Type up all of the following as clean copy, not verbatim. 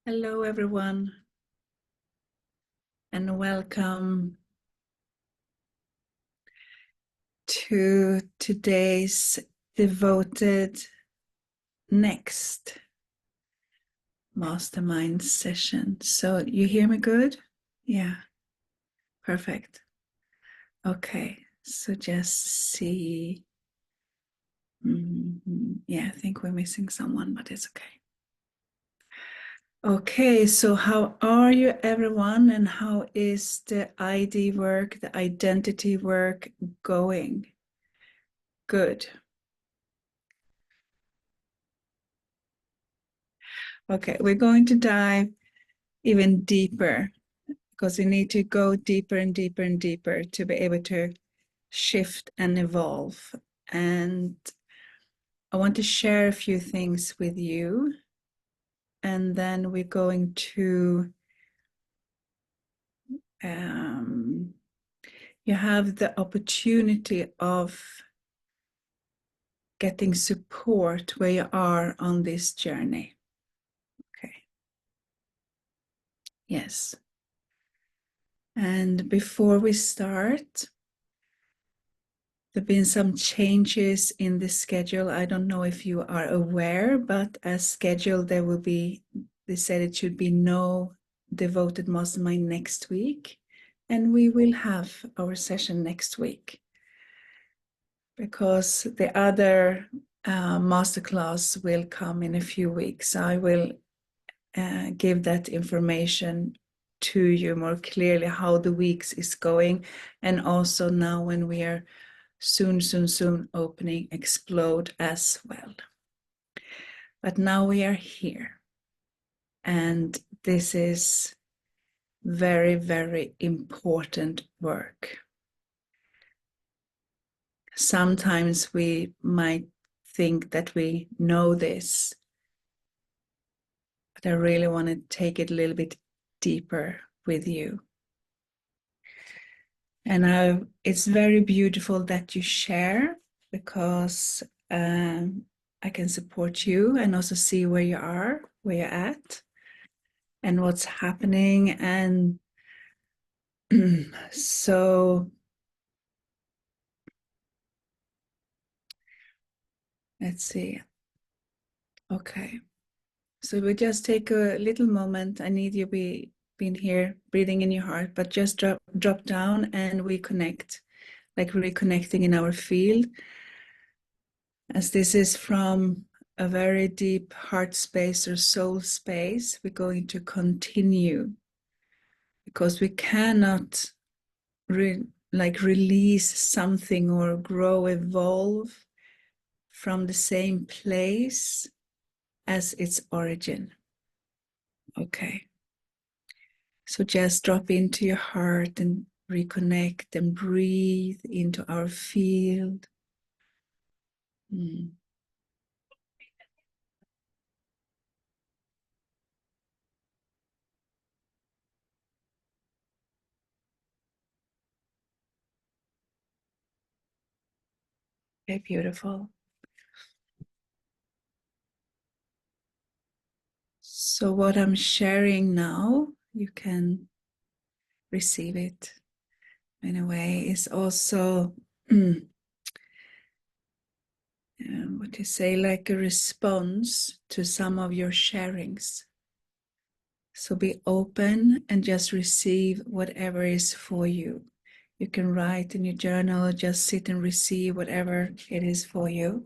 Hello, everyone, and welcome to today's devoted next Mastermind session. So, you hear me good? Yeah, perfect. Okay, so just see. Yeah, I think we're missing someone, but it's okay. Okay, so how are you, everyone, and how is the ID work, the identity work going? Good. Okay, we're going to dive even deeper because we need to go deeper and deeper and deeper to be able to shift and evolve. And I want to share a few things with you. And then we're going to, you have the opportunity of getting support where you are on this journey. Okay. Yes. And before we start, there have been some changes in the schedule. I don't know if you are aware, but as scheduled, they said it should be no devoted mastermind next week. And we will have our session next week because the other masterclass will come in a few weeks. I will give that information to you more clearly how the weeks is going. And also now when we are soon opening Explode as well. But now we are here. And this is very, very important work. Sometimes we might think that we know this, but I really want to take it a little bit deeper with you. And it's very beautiful that you share because I can support you and also see where you are, where you're at, and what's happening. And so let's see. Okay. So we just take a little moment. I need you being here, breathing in your heart, but just drop down and we connect, like reconnecting in our field. As this is from a very deep heart space or soul space, we're going to continue because we cannot release something or grow, evolve from the same place as its origin. Okay. So just drop into your heart and reconnect and breathe into our field. Okay, beautiful. So what I'm sharing now, you can receive it in a way, is also what you say, like a response to some of your sharings. So be open and just receive whatever is for you. You can write in your journal, just sit and receive whatever it is for you.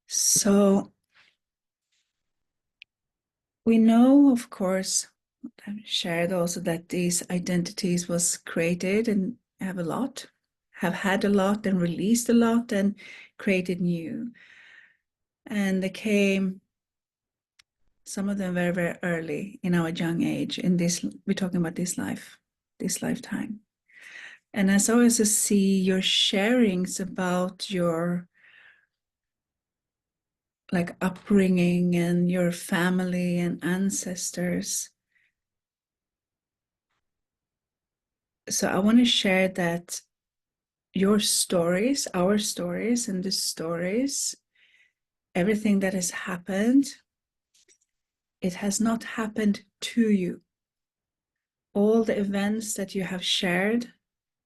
So we know, of course, I've shared also that these identities was created and have had a lot and released a lot and created new. And they came, some of them very, very early in our young age. We're talking about this lifetime. And as I also see your sharings about your like upbringing and your family and ancestors. So I want to share that your stories, our stories, and the stories, everything that has happened It has not happened to you. All the events that you have shared,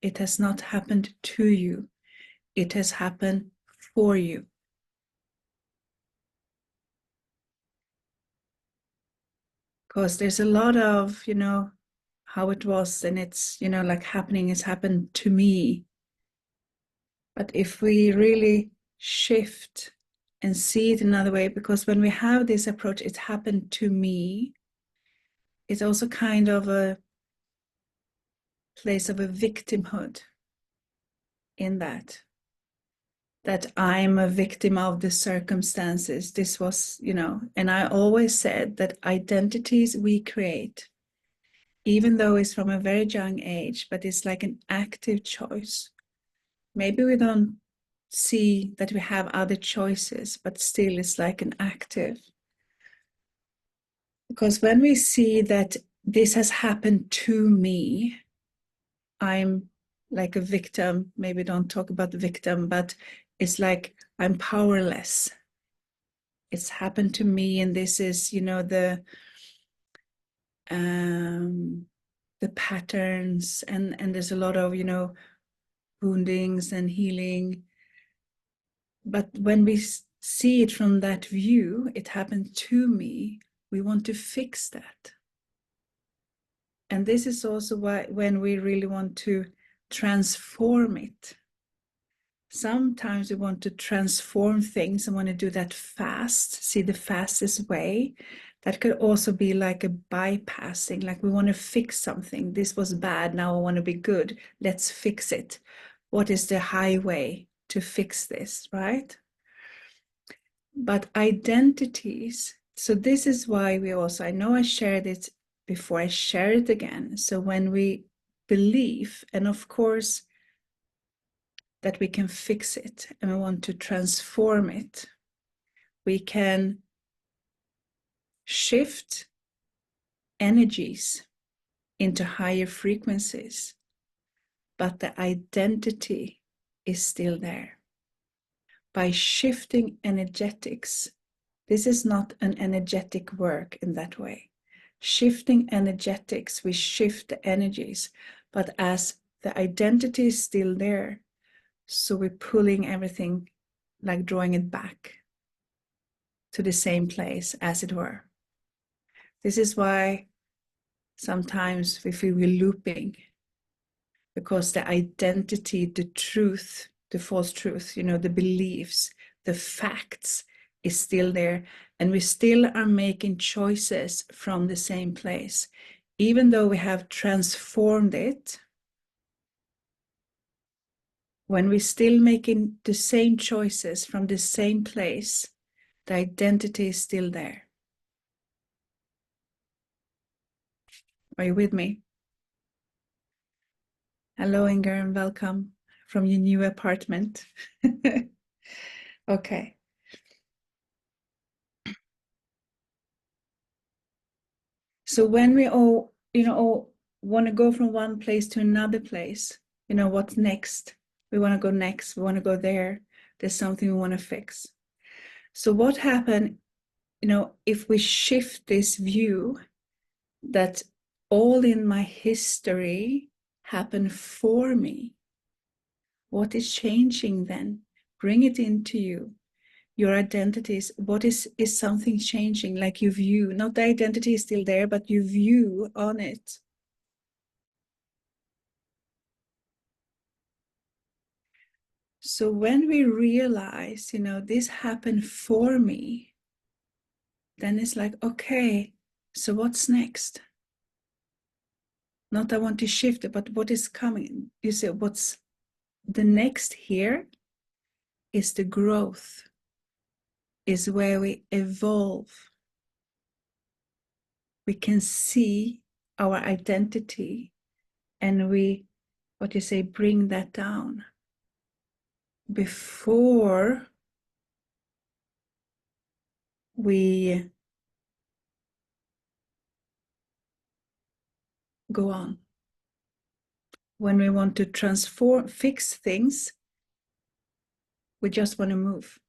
it has not happened to you. It has happened for you. Because there's a lot of, how it was, and it's, like happening, it's happened to me. But if we really shift and see it another way, because when we have this approach, it happened to me, it's also kind of a place of a victimhood in that I'm a victim of the circumstances. This was, and I always said that identities we create, even though it's from a very young age, but it's like an active choice. Maybe we don't see that we have other choices, but still it's like an active. Because when we see that this has happened to me, I'm like a victim. Maybe don't talk about the victim, but it's like I'm powerless. It's happened to me, and this is, the patterns, and there's a lot of, woundings and healing. But when we see it from that view, it happened to me, we want to fix that. And this is also why when we really want to transform it. Sometimes we want to transform things and want to do that fast, see the fastest way. That could also be like a bypassing, like we want to fix something. This was bad, now I want to be good. Let's fix it. What is the highway to fix this, right? But identities, so this is why we also, I know I shared it before, I share it again. So when we believe, and of course, that we can fix it and we want to transform it, we can shift energies into higher frequencies, but the identity is still there. By shifting energetics, this is not an energetic work in that way. Shifting energetics, we shift the energies, but as the identity is still there, so we're pulling everything, like drawing it back to the same place as it were. This is why sometimes we feel we're looping, because the identity, the truth, the false truth, the beliefs, the facts is still there, and we still are making choices from the same place. Even though we have transformed it, when we're still making the same choices from the same place, the identity is still there. Are you with me? Hello, Inger, and welcome from your new apartment. Okay. So when we all, want to go from one place to another place, what's next? We want to go next. We want to go there. There's something we want to fix. So what happened, if we shift this view that all in my history happened for me, what is changing then? Bring it into you. Your identities, what is something changing, like you view, not the identity is still there, but you view on it. So when we realize, this happened for me, then it's like, okay, so what's next? Not I want to shift it, but what is coming? You say, what's the next here is the growth, is where we evolve. We can see our identity and we, bring that down before we go on. When we want to transform, fix things, we just want to move,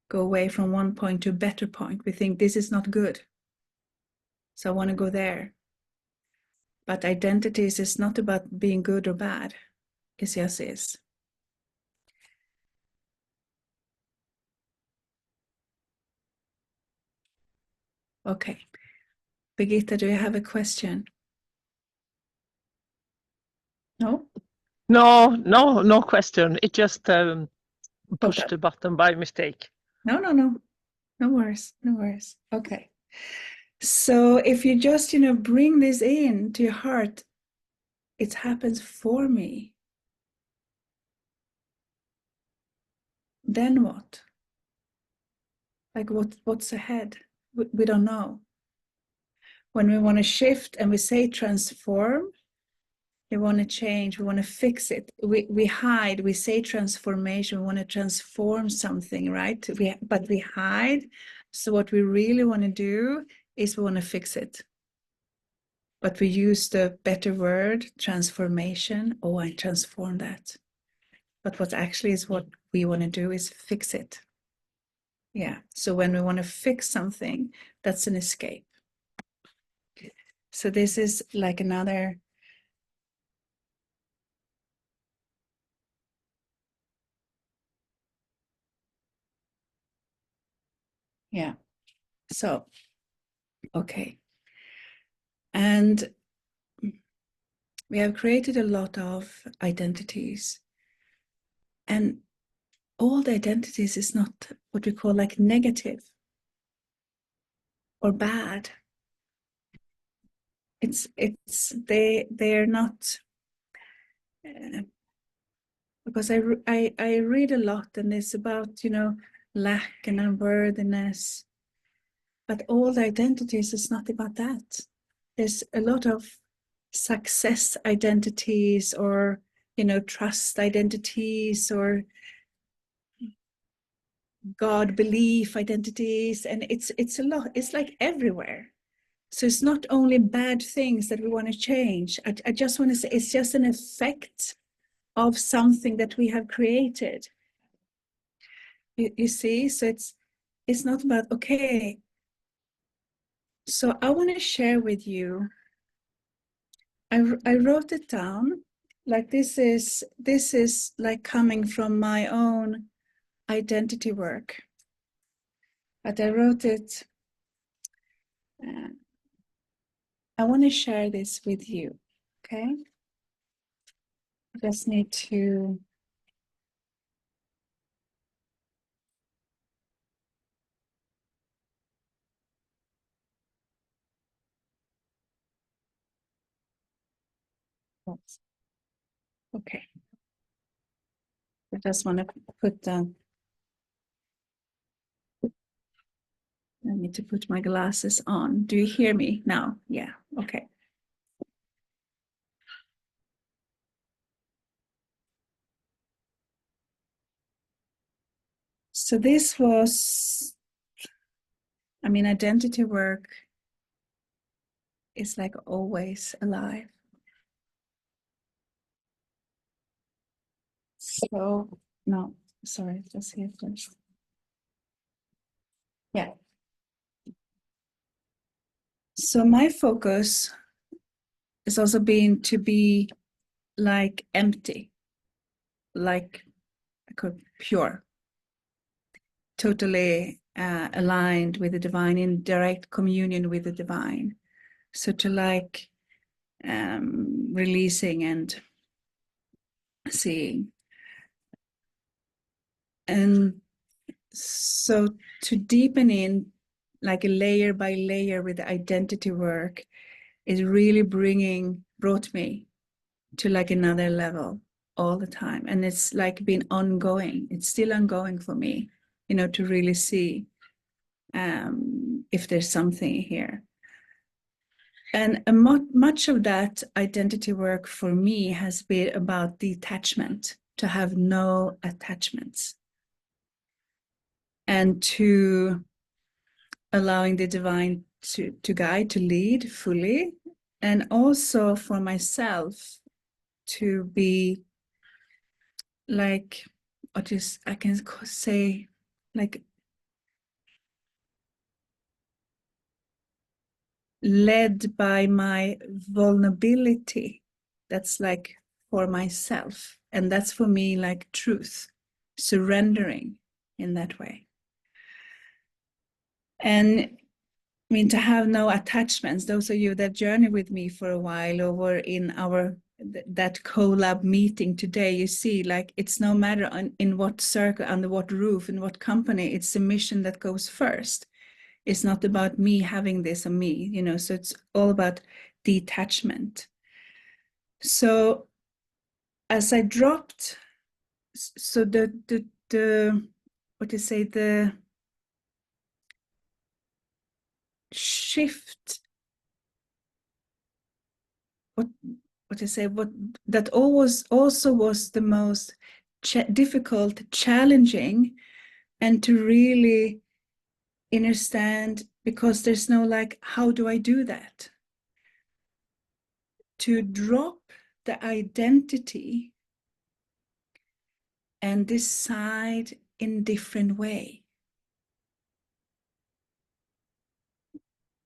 go away from one point to a better point. We think this is not good, so I want to go there. But identities is not about being good or bad. It just is. Okay. Birgitta, do you have a question? No? No question. It just pushed Okay. the button by mistake. No. No worries. No worries. Okay. So if you just, bring this in to your heart, it happens for me. Then what? Like what's ahead? We don't know. When we want to shift and we say transform, we want to change, we want to fix it. We hide, we say transformation, we want to transform something, right? But we hide. So what we really want to do is we want to fix it. But we use the better word, transformation. Oh, I transform that. But what actually is what we want to do is fix it. Yeah. So when we want to fix something, that's an escape. So this is like another. Yeah. So, okay. And we have created a lot of identities. And all the identities is not what we call like negative or bad. They're not, because I read a lot and it's about, lack and unworthiness. But all the identities is not about that. There's a lot of success identities or, trust identities or God belief identities. And it's a lot. It's like everywhere. So it's not only bad things that we want to change. I just want to say it's just an effect of something that we have created. You see? So it's not about, okay. So I want to share with you. I wrote it down. Like this is like coming from my own identity work. But I wrote it. I want to share this with you. Okay. I just need to. Okay. I just want to put down. I need to put my glasses on. Do you hear me now? Yeah. Okay. So this was, identity work is like always alive. So, no, sorry, just here first. Yeah. So my focus is also being to be like empty, like pure, totally aligned with the divine, in direct communion with the divine. So to like releasing and seeing. And so to deepen in like a layer by layer with the identity work is really brought me to like another level all the time. And it's like been ongoing. It's still ongoing for me, to really see if there's something here. And much of that identity work for me has been about detachment, to have no attachments, and to allowing the divine to guide, to lead fully, and also for myself to be like, what is, I can say, like led by my vulnerability. That's like for myself. And that's for me like truth, surrendering in that way. And I mean, to have no attachments, those of you that journey with me for a while over in our that collab meeting today, you see, like it's no matter in what circle, under what roof, in what company, it's the mission that goes first. It's not about me having this or me, you know, so it's all about detachment. So as I dropped, so the what do you say, the shift, what I say, what that always also was the most difficult, challenging, and to really understand, because there's no like, how do I do that? To drop the identity and decide in different way.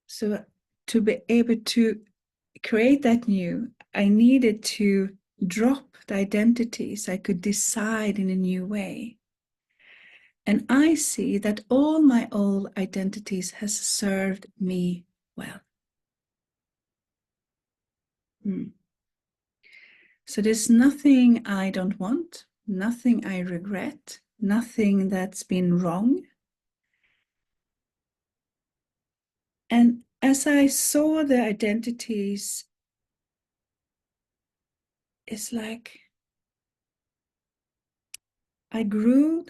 So to be able to create that new, I needed to drop the identity so I could decide in a new way. And I see that all my old identities has served me well. So there's nothing I don't want, nothing I regret, nothing that's been wrong. And as I saw the identities, it's like I grew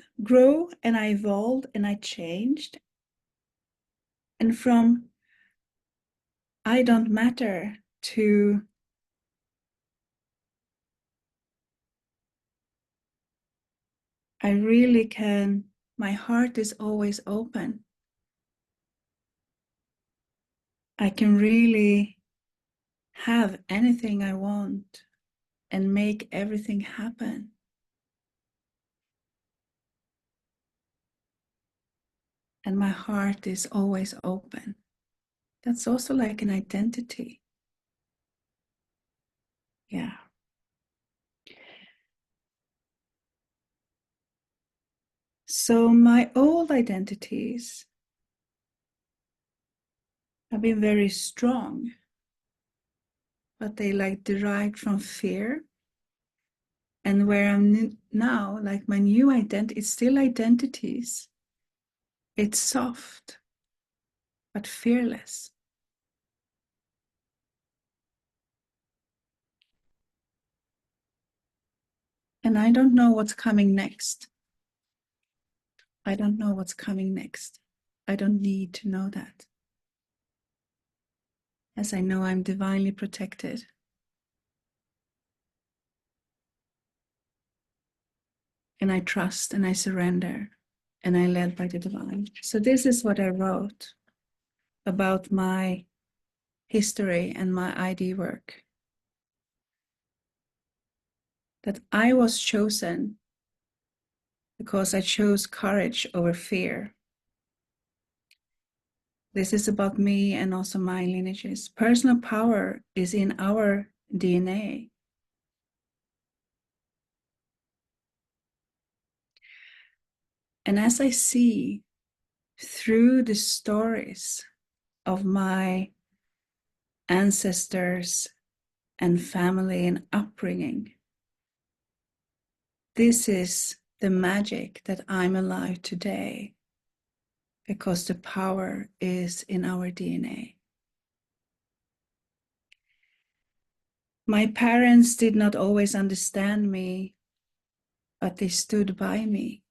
and I evolved and I changed. And from I don't matter to I really can, my heart is always open. I can really have anything I want and make everything happen. And my heart is always open. That's also like an identity. Yeah. So my old identities have been very strong, but they like derived from fear. And where I'm now, like my new identity, it's still identities. It's soft, but fearless. And I don't know what's coming next. I don't know what's coming next. I don't need to know that. As I know I'm divinely protected. And I trust and I surrender and I led by the divine. So this is what I wrote about my history and my ID work. That I was chosen because I chose courage over fear. This is about me and also my lineages. Personal power is in our DNA. And as I see through the stories of my ancestors and family and upbringing, this is the magic that I'm alive today, because the power is in our DNA. My parents did not always understand me, but they stood by me.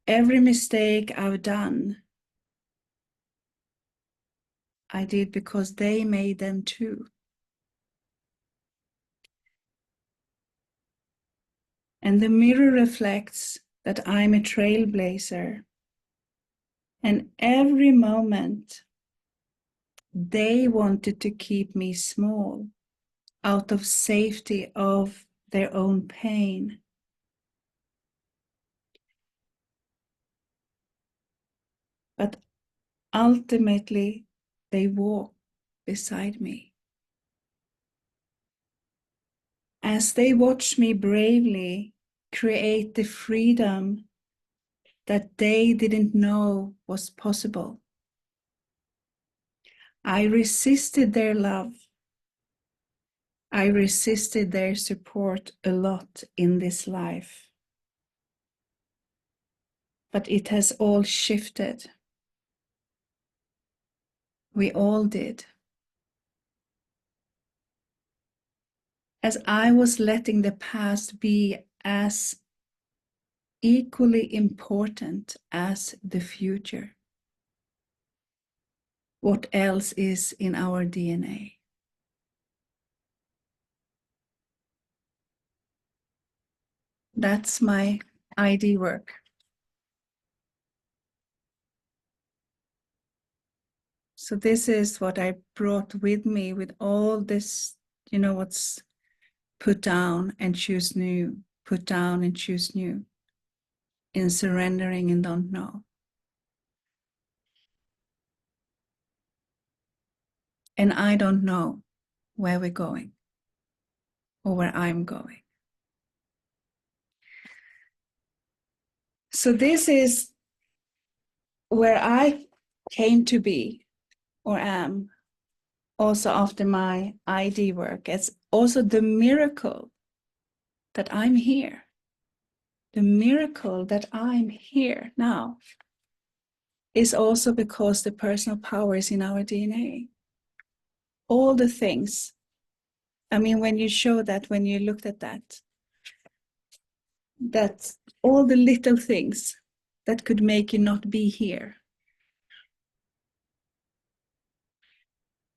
Every mistake I've done, I did because they made them too. And the mirror reflects that I'm a trailblazer. And every moment, they wanted to keep me small, out of safety of their own pain. But ultimately they walk beside me. As they watch me bravely create the freedom that they didn't know was possible. I resisted their love. I resisted their support a lot in this life. But it has all shifted. We all did. As I was letting the past be as equally important as the future. What else is in our DNA? That's my ID work. So this is what I brought with me with all this, what's put down and choose new, put down and choose new, in surrendering and don't know. And I don't know where we're going or where I'm going. So this is where I came to be or am also after my ID work. It's also the miracle that I'm here. The miracle that I'm here now is also because the personal power is in our DNA. All the things. I mean, when you show that, when you looked at that, that's all the little things that could make you not be here.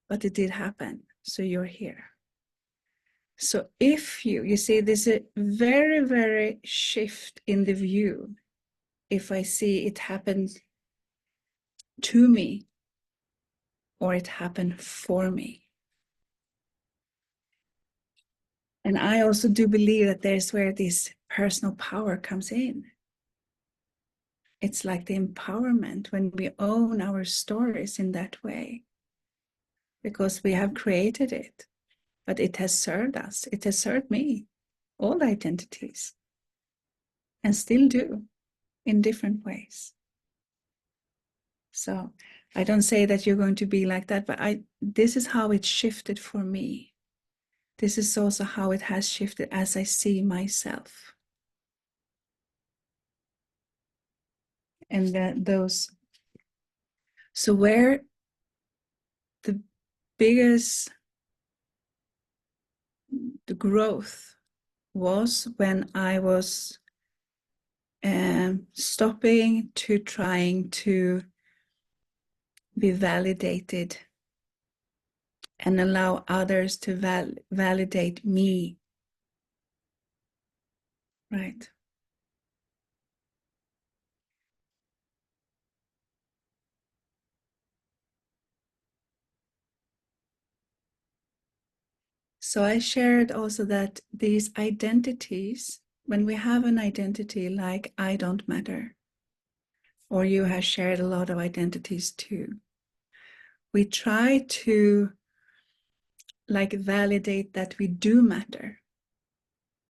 But it did happen, so you're here. So if you see, there's a very, very shift in the view. If I see it happened to me or it happened for me. And I also do believe that there's where this personal power comes in. It's like the empowerment when we own our stories in that way. Because we have created it, but it has served us. It has served me, all identities, and still do in different ways. So I don't say that you're going to be like that, but this is how it shifted for me. This is also how it has shifted as I see myself. And those. So where the biggest the growth was when I was stopping to trying to be validated and allow others to validate me. Right. So I shared also that these identities, when we have an identity like I don't matter, or you have shared a lot of identities too, we try to like validate that we do matter.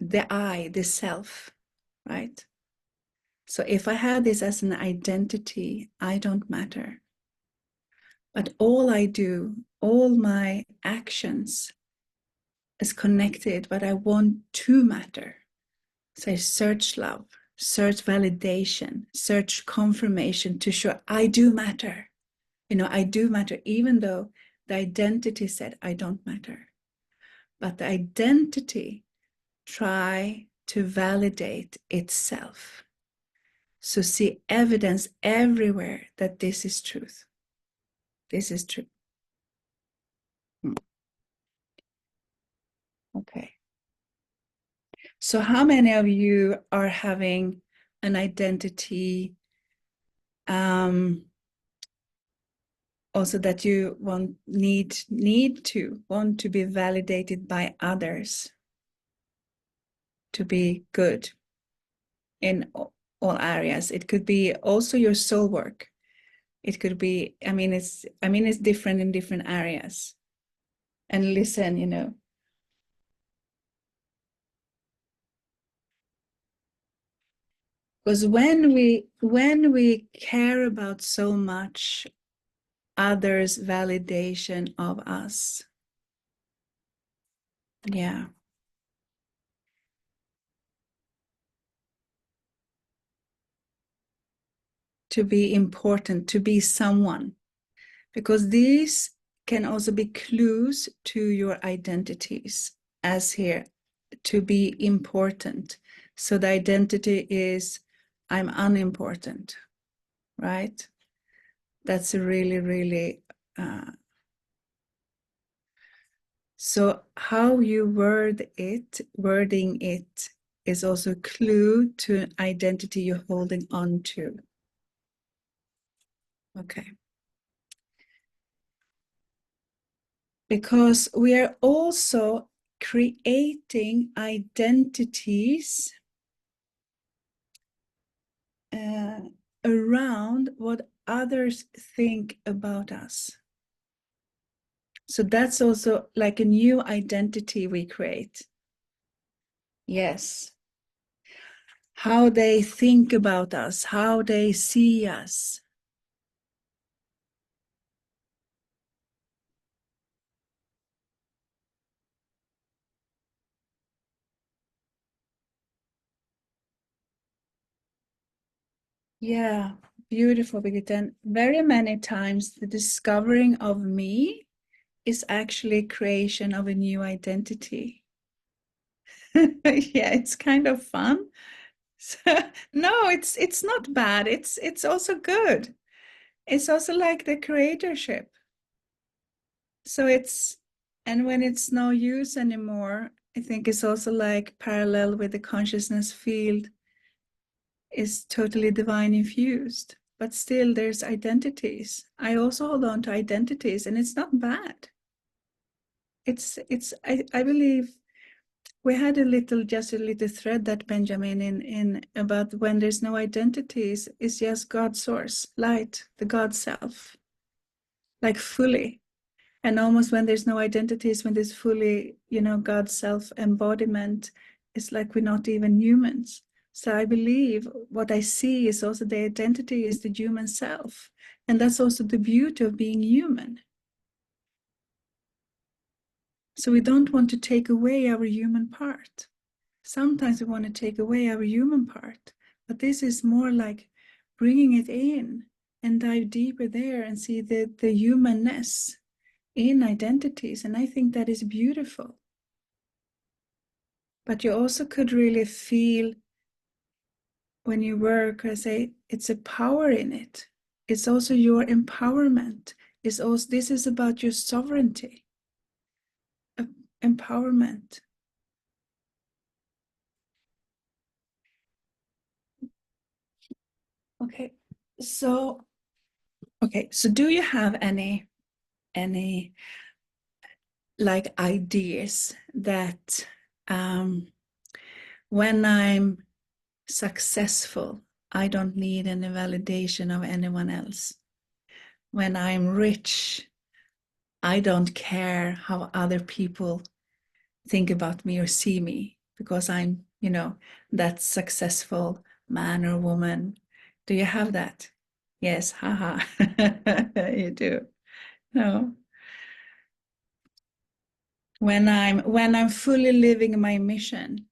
The I, the self, right? So if I have this as an identity, I don't matter. But all I do, all my actions is connected, but I want to matter. So I search love, search validation, search confirmation to show I do matter. I do matter, even though the identity said I don't matter. But the identity try to validate itself. So see evidence everywhere that this is truth. This is true. Okay. So how many of you are having an identity also that you need to want to be validated by others to be good in all areas? It could be also your soul work. It could be, it's different in different areas. And listen, because when we care about so much others' validation of us, yeah, to be important, to be someone, because these can also be clues to your identities, as here, to be important. So the identity is, I'm unimportant, right? That's a really, really, so how you wording it is also a clue to an identity you're holding on to. Okay. Because we are also creating identities around what others think about us. So that's also like a new identity we create. Yes. How they think about us, how they see us. Yeah, beautiful, Birgitte. And very many times the discovering of me is actually creation of a new identity. Yeah, it's kind of fun. So, no, it's not bad. It's also good. It's also like the creatorship. So and when it's no use anymore, I think it's also like parallel with the consciousness field is totally divine infused. But still there's identities. I also hold on to identities, and it's not bad. I believe we had just a little thread that Benjamin in about when there's no identities, it's just God source, light, the God self, like fully. And almost when there's no identities, when there's fully, God self embodiment, it's like we're not even humans. So I believe what I see is also the identity is the human self. And that's also the beauty of being human. So we don't want to take away our human part. Sometimes we want to take away our human part, but this is more like bringing it in and dive deeper there and see the humanness in identities. And I think that is beautiful. But you also could really feel when you work, I say, it's a power in it. It's also your empowerment. This is about your sovereignty, empowerment. Okay, so do you have any like ideas that when I'm successful, I don't need any validation of anyone else. When I'm rich, I don't care how other people think about me or see me because I'm, that successful man or woman. Do you have that? Yes, haha. You do. No. When I'm fully living my mission,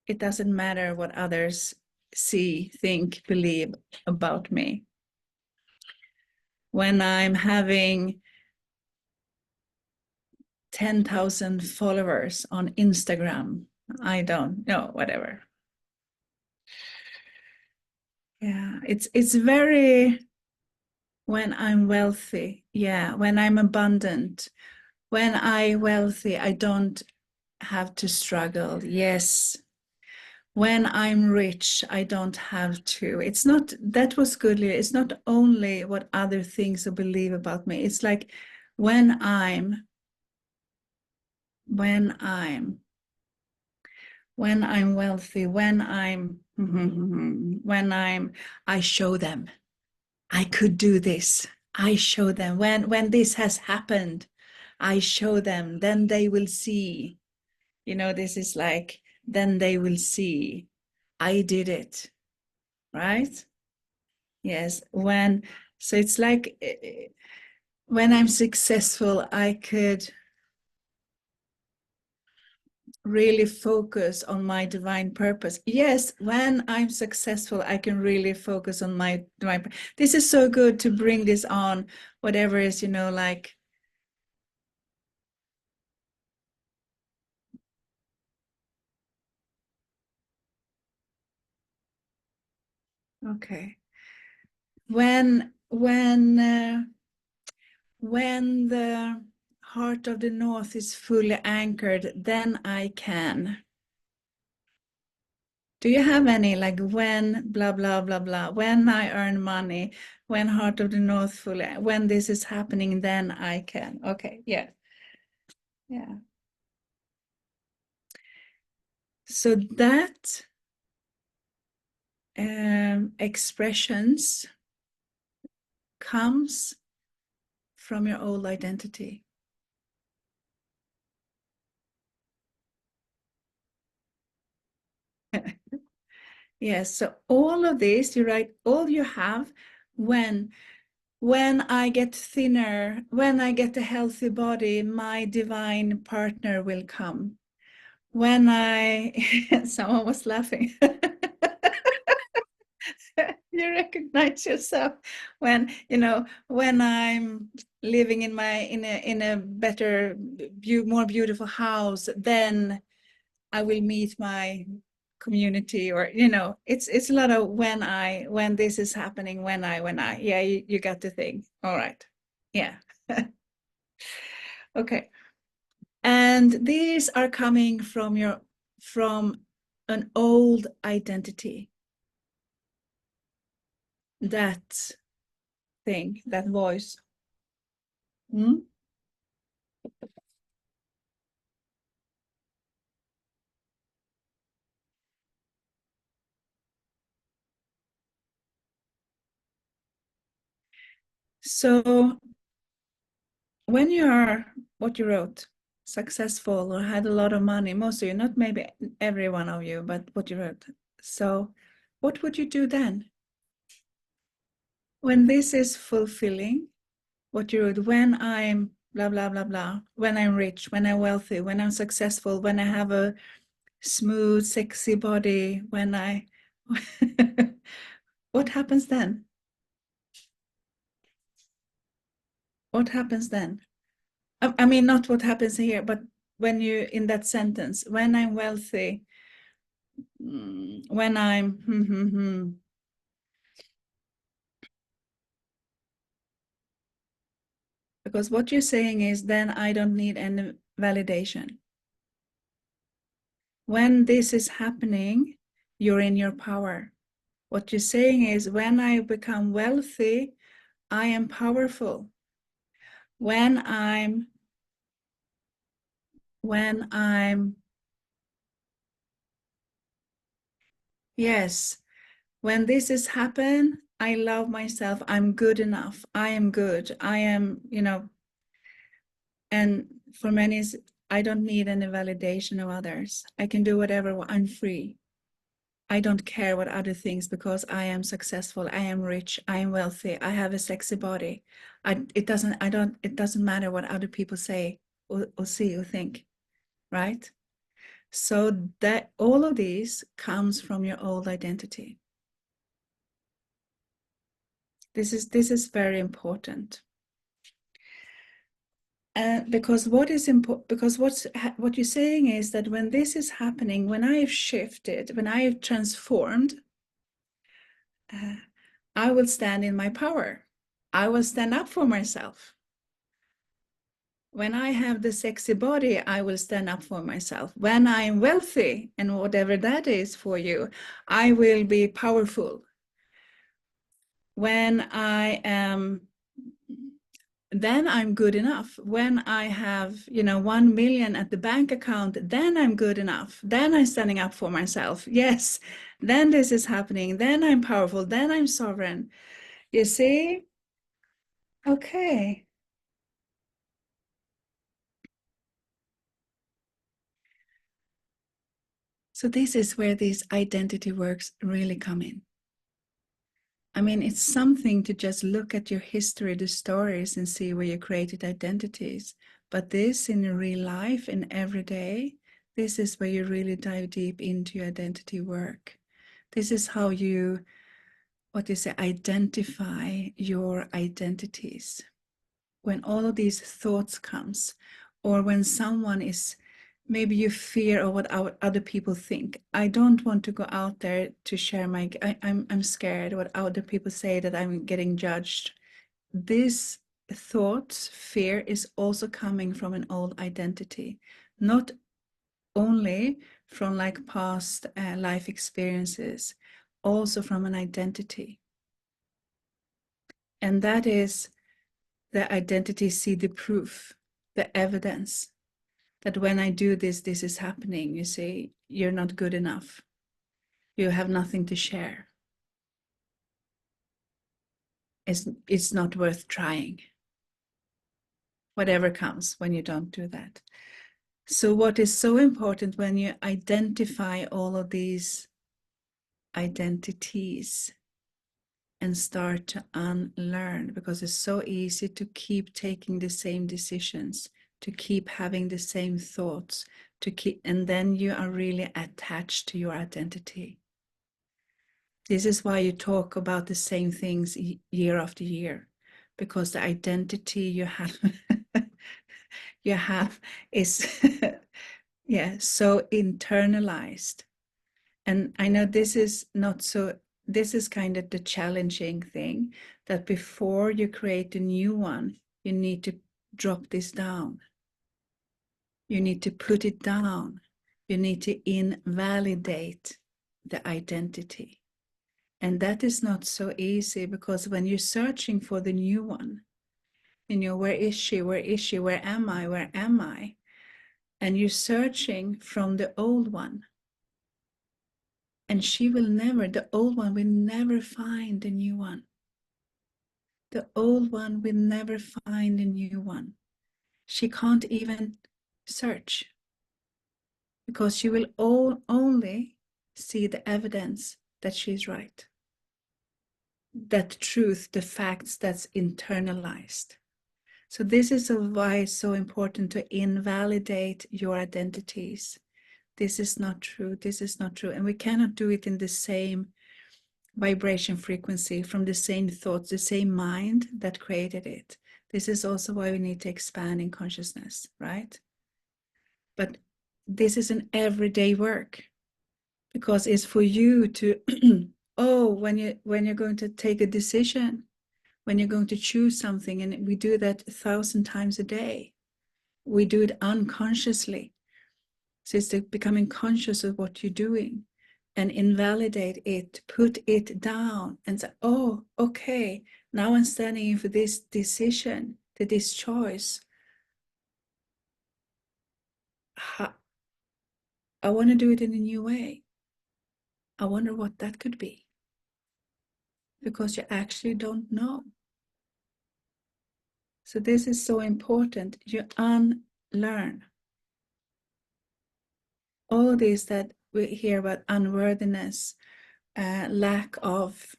it doesn't matter what others see, think, believe about me. When I'm having 10,000 followers on Instagram, I don't know, whatever. Yeah, it's very, when I'm wealthy, yeah, when I'm abundant, when I'm wealthy, I don't have to struggle. Yes. When I'm rich, I don't have to. It's not, that was good. It's not only what other things or believe about me. It's like when I'm wealthy, when I show them. I could do this. I show them when this has happened, I show them, then they will see. You know, this is like, then they will see I did it, right? Yes, so it's like when I'm successful, I could really focus on my divine purpose. Yes, when I'm successful, I can really focus on my divine. This is so good to bring this on, whatever is, you know, like. Okay. When the heart of the north is fully anchored, then I can. Do you have any, like, when blah blah blah blah, when I earn money, when heart of the north fully, when this is happening, then I can. Okay, yeah. Yeah. So that expressions comes from your old identity. Yes, so all of this, you write all you have when I get thinner, when I get a healthy body, my divine partner will come. When I, someone was laughing. You recognize yourself when, you know, when I'm living in a better, more beautiful house, then I will meet my community, or, you know, it's a lot of when this is happening, when I, yeah, you got the thing. All right. Yeah. Okay. And these are coming from an old identity. That thing, that voice. Hmm? So when you are what you wrote, successful or had a lot of money, most of you, not maybe every one of you, but what you wrote. So what would you do then? When this is fulfilling, what you wrote, when I'm blah, blah, blah, blah, when I'm rich, when I'm wealthy, when I'm successful, when I have a smooth, sexy body, when I, what happens then? What happens then? I mean, not what happens here, but when you, in that sentence, when I'm wealthy, when I'm, because what you're saying is, then I don't need any validation. When this is happening, you're in your power. What you're saying is, when I become wealthy, I am powerful. When I'm, yes, when this has happened, I love myself. I'm good enough. I am good. I am, you know, and for many, I don't need any validation of others. I can do whatever. I'm free. I don't care what other things, because I am successful. I am rich. I am wealthy. I have a sexy body. It doesn't matter what other people say or see or think, right? So that all of these comes from your old identity. This is very important. Because what is important, because what you're saying is that when this is happening, when I have shifted, when I have transformed, I will stand in my power. I will stand up for myself. When I have the sexy body, I will stand up for myself. When I'm wealthy, and whatever that is for you, I will be powerful. When I am, then I'm good enough. When I have, 1 million at the bank account, then I'm good enough. Then I'm standing up for myself. Yes, then this is happening. Then I'm powerful. Then I'm sovereign. You see? Okay. So this is where these identity works really come in. I mean, it's something to just look at your history, the stories, and see where you created identities. But this in real life, in every day, this is where you really dive deep into your identity work. This is how you, what is it, identify your identities. When all of these thoughts comes, or when someone is, maybe you fear of what other people think. I don't want to go out there to share my, I'm scared what other people say, that I'm getting judged. This thoughts, fear is also coming from an old identity, not only from like past life experiences, also from an identity. And that is the identity, see the proof, the evidence that when I do this, this is happening. You see, you're not good enough. You have nothing to share. It's not worth trying. Whatever comes when you don't do that. So what is so important when you identify all of these identities and start to unlearn, because it's so easy to keep taking the same decisions, to keep having the same thoughts, to keep, and then you are really attached to your identity. This is why you talk about the same things year after year, because the identity you have you have is yeah, so internalized. And I know this is not so, this is kind of the challenging thing, that before you create a new one, you need to drop this down. You need to put it down. You need to invalidate the identity. And that is not so easy, because when you're searching for the new one, you know, where is she? Where is she? Where am I? Where am I? And you're searching from the old one. And she will never, the old one will never find the new one. The old one will never find a new one. She can't even search, because she will only see the evidence that she's right. That truth, the facts that's internalized. So this is why it's so important to invalidate your identities. This is not true. This is not true. And we cannot do it in the same vibration frequency, from the same thoughts, the same mind that created it. This is also why we need to expand in consciousness, right? But this is an everyday work, because it's for you to oh, when you're going to take a decision, when you're going to choose something, and we do that 1,000 times a day. We do it unconsciously. So it's becoming conscious of what you're doing, and invalidate it, put it down, and say, oh, okay, now I'm standing in for this decision, to this choice. I want to do it in a new way. I wonder what that could be. Because you actually don't know. So this is so important. You unlearn. All this that we hear about unworthiness, lack of,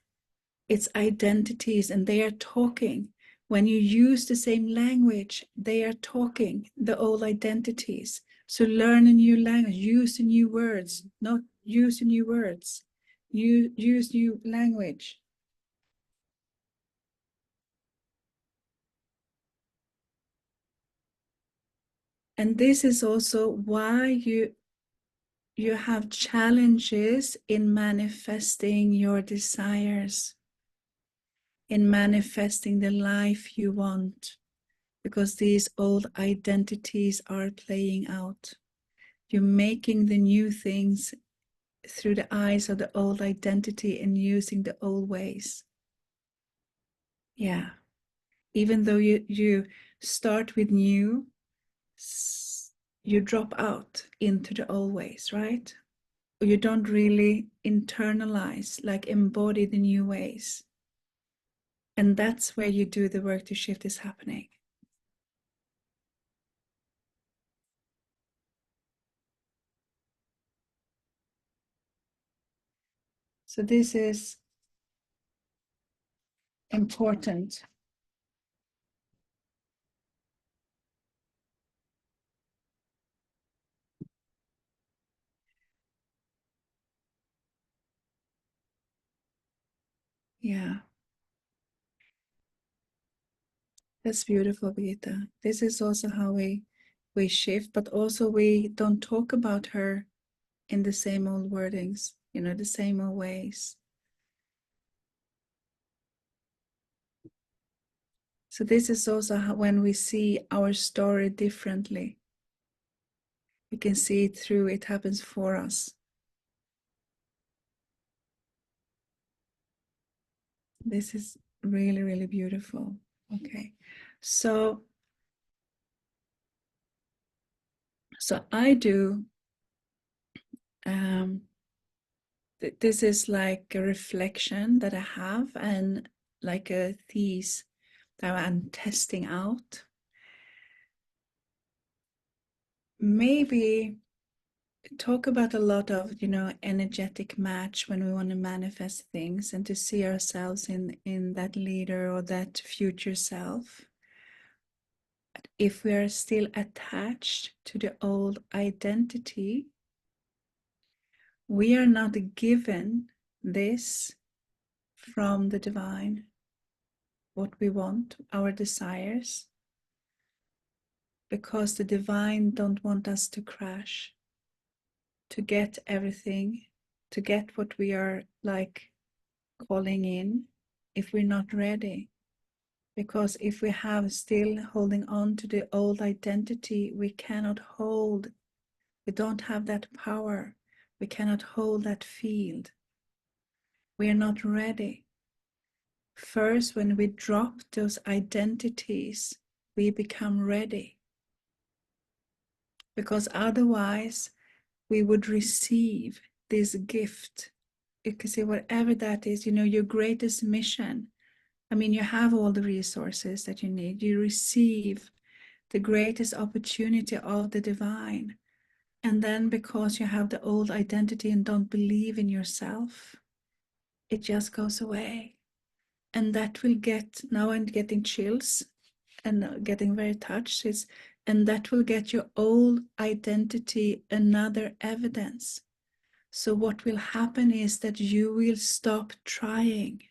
its identities, and they are talking. When you use the same language, they are talking, the old identities. So learn a new language, use the new words, not use the new words. You use new language. And this is also why you have challenges in manifesting your desires, in manifesting the life you want, because these old identities are playing out. You're making the new things through the eyes of the old identity and using the old ways. Yeah. Even though you start with new, you drop out into the old ways, right? You don't really internalize, like embody the new ways. And that's where you do the work to shift is happening. So this is important. Yeah. That's beautiful, Birgitta. This is also how we shift, but also we don't talk about her in the same old wordings, you know, the same old ways. So this is also how, when we see our story differently, we can see it through, it happens for us. This is really, really beautiful. Okay. So I do, this is like a reflection that I have and like a thesis that I'm testing out. Maybe talk about a lot of, you know, energetic match when we want to manifest things and to see ourselves in that leader or that future self. If we are still attached to the old identity, we are not given this from the divine, what we want, our desires, because the divine don't want us to crash, to get everything, to get what we are like calling in if we're not ready. Because if we have still holding on to the old identity, we cannot hold, we don't have that power, we cannot hold that field. We are not ready. First, when we drop those identities, we become ready. Because otherwise, we would receive this gift. You can say whatever that is, you know, your greatest mission. I mean, you have all the resources that you need. You receive the greatest opportunity of the divine. And then because you have the old identity and don't believe in yourself, it just goes away. And that will get, now I'm getting chills and getting very touched, and that will get your old identity another evidence. So what will happen is that you will stop trying,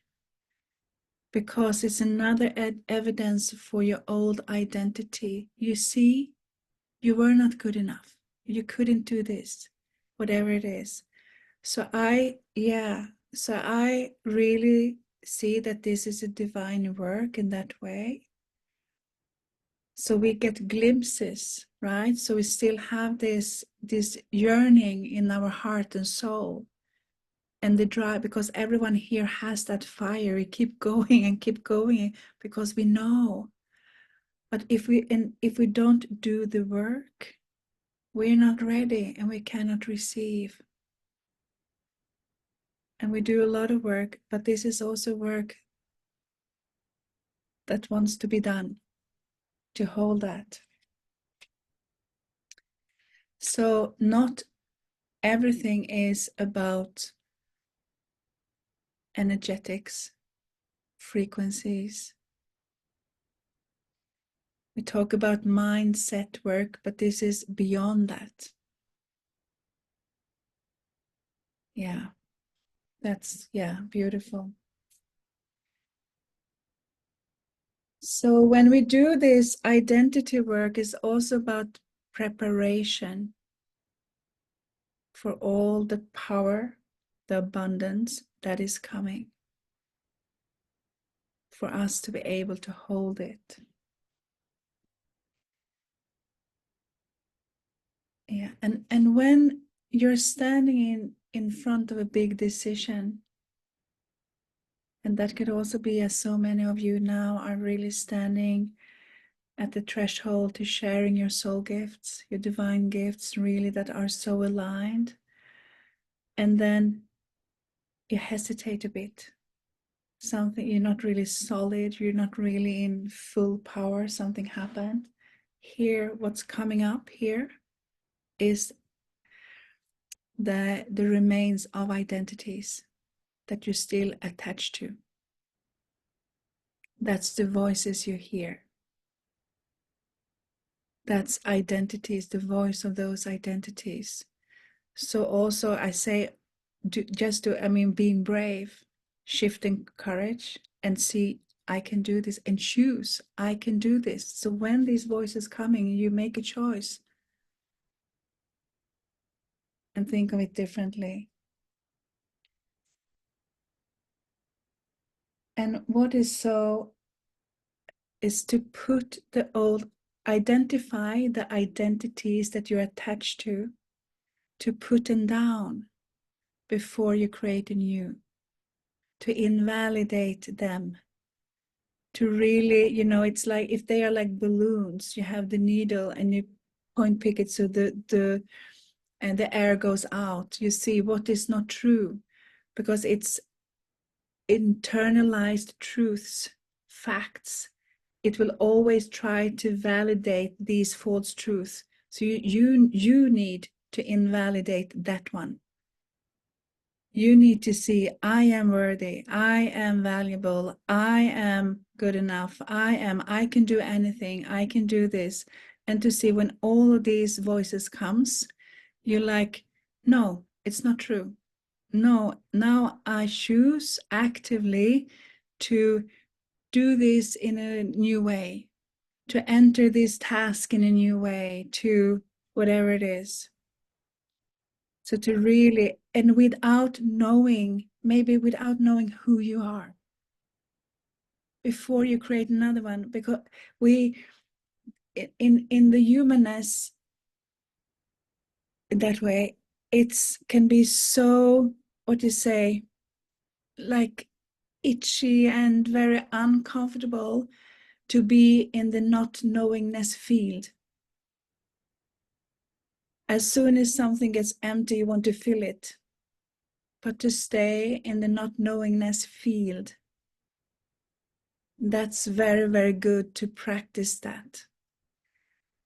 because it's another evidence for your old identity. You see, you were not good enough. You couldn't do this, whatever it is. So I really see that this is a divine work in that way. So we get glimpses, right? So we still have this yearning in our heart and soul, and the drive, because everyone here has that fire. We keep going and keep going because we know. But if we don't do the work, we're not ready and we cannot receive. And we do a lot of work, but this is also work that wants to be done, to hold that. So not everything is about energetics, frequencies. We talk about mindset work, but this is beyond that. Yeah, that's, yeah, beautiful. So when we do this identity work, is also about preparation for all the power, the abundance that is coming, for us to be able to hold it. Yeah, and when you're standing in front of a big decision, and that could also be, as so many of you now are really standing at the threshold to sharing your soul gifts, your divine gifts, really that are so aligned, and then you hesitate a bit. something, you're not really solid, you're not really in full power, something happened. Here, what's coming up here is the remains of identities that you're still attached to. That's the voices you hear. That's identities, the voice of those identities. So also I say, being brave, shifting courage and see, I can do this, and choose, I can do this. So when these voices coming, you make a choice and think of it differently. And what is so is to put the old, identify the identities that you're attached to put them down before you create a new, to invalidate them, to really, it's like if they are like balloons, you have the needle and you point pick it so the air goes out. You see what is not true, because it's internalized truths, facts. It will always try to validate these false truths. So you need to invalidate that one. You need to see, I am worthy, I am valuable, I am good enough, I can do anything, I can do this. And to see when all of these voices comes, you're like, no, it's not true. No, now I choose actively to do this in a new way, to enter this task in a new way, to whatever it is. So to really, and without knowing, maybe without knowing who you are, before you create another one, because we, in the humanness, that way, it's can be so, what you say, like itchy and very uncomfortable to be in the not knowingness field. As soon as something gets empty, you want to fill it. But to stay in the not knowingness field, that's very, very good to practice that.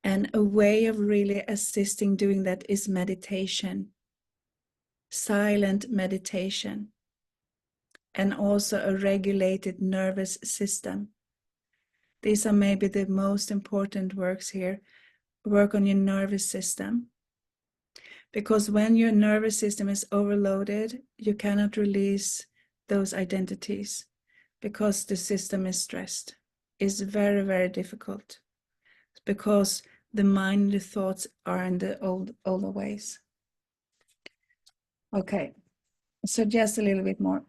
And a way of really assisting doing that is meditation, silent meditation, and also a regulated nervous system. These are maybe the most important works here. Work on your nervous system. Because when your nervous system is overloaded, you cannot release those identities because the system is stressed. It's very, very difficult because the mind, the thoughts are in the older ways. Okay, so just a little bit more.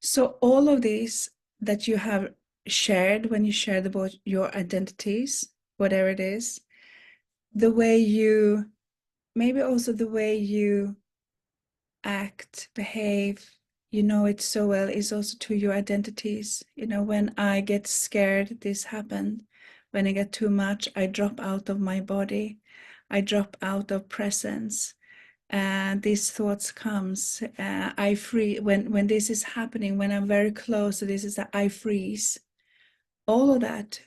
So all of these that you have shared when you shared about your identities, whatever it is, the way you, maybe also the way you act, behave, you know it so well, is also to your identities. When I get scared, this happened. When I get too much, I drop out of my body. I drop out of presence. And these thoughts comes. I freeze when this is happening. When I'm very close to this, is that I freeze. All of that,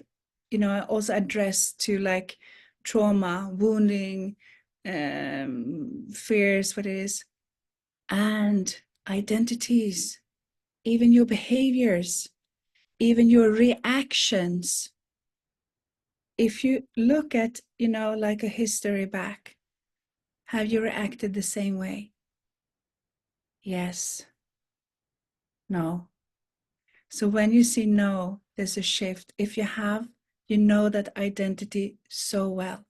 I also address to like trauma, wounding, fears, what it is, and identities, even your behaviors, even your reactions. If you look at, like a history back, have you reacted the same way? Yes. No. So when you see no, there's a shift. If you have, you know that identity so well.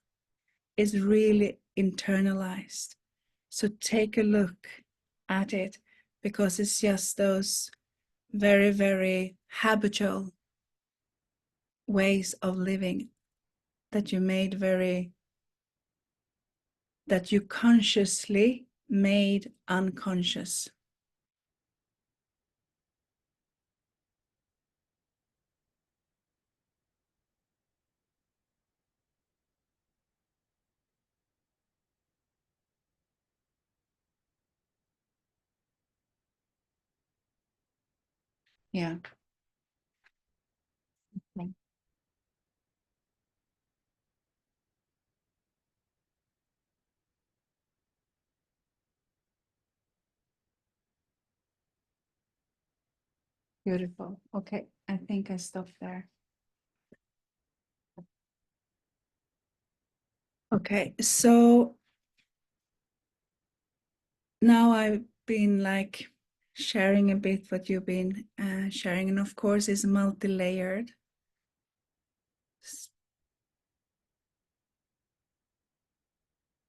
It's really internalized. So take a look at it, because it's just those very, very habitual ways of living that that you consciously made unconscious. Yeah. Okay. Beautiful. Okay, I think I stopped there. Okay, so now I've been like sharing a bit what you've been sharing, and of course it's multi-layered.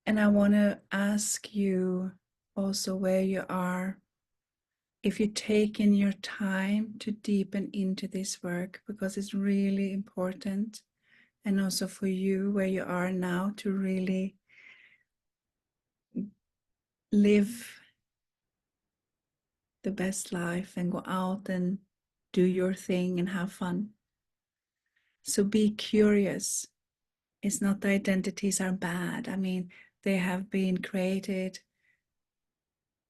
And I want to ask you also where you are, if you take in your time to deepen into this work, because it's really important, and also for you where you are now to really live the best life and go out and do your thing and have fun. So be curious. It's not the identities are bad. I mean, they have been created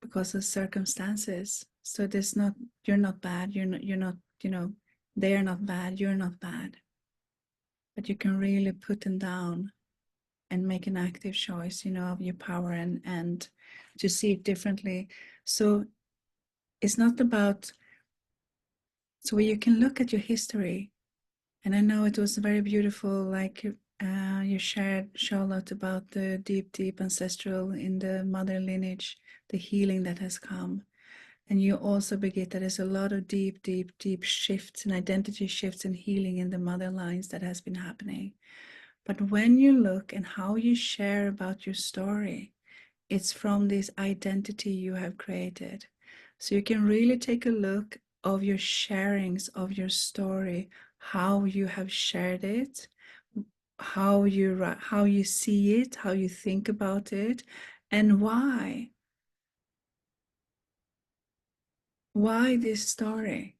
because of circumstances. So there's not, you're not bad, you're not, they are not bad, you're not bad. But you can really put them down and make an active choice, of your power and to see it differently. So it's not about, so you can look at your history. And I know it was very beautiful, like you shared, Charlotte, about the deep ancestral in the mother lineage, the healing that has come. And you also, Birgitta, there's a lot of deep shifts and identity shifts and healing in the mother lines that has been happening. But when you look and how you share about your story, it's from this identity you have created. So you can really take a look of your sharings of your story, how you have shared it, how you see it, how you think about it, and why. Why this story?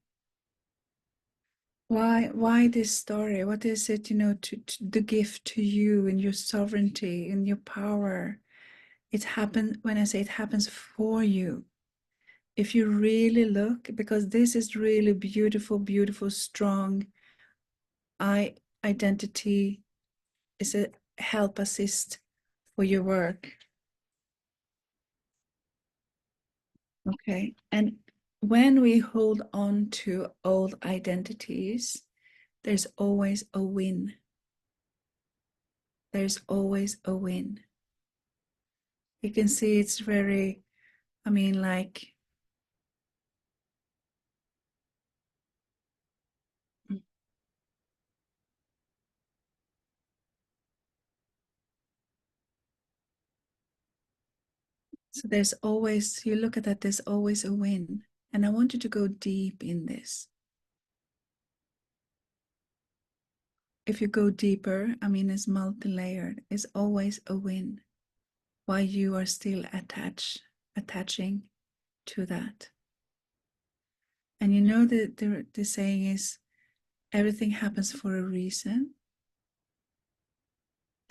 Why this story? What is it, to the gift to you and your sovereignty and your power? It happens, when I say it happens for you. If you really look, because this is really beautiful, strong identity is a help assist for your work. Okay. And when we hold on to old identities, there's always a win. There's always a win. You can see it's very, like, so there's always, you look at that, there's always a win. And I want you to go deep in this. If you go deeper, it's multi-layered. It's always a win. Why you are still attaching to that. And the saying is, everything happens for a reason.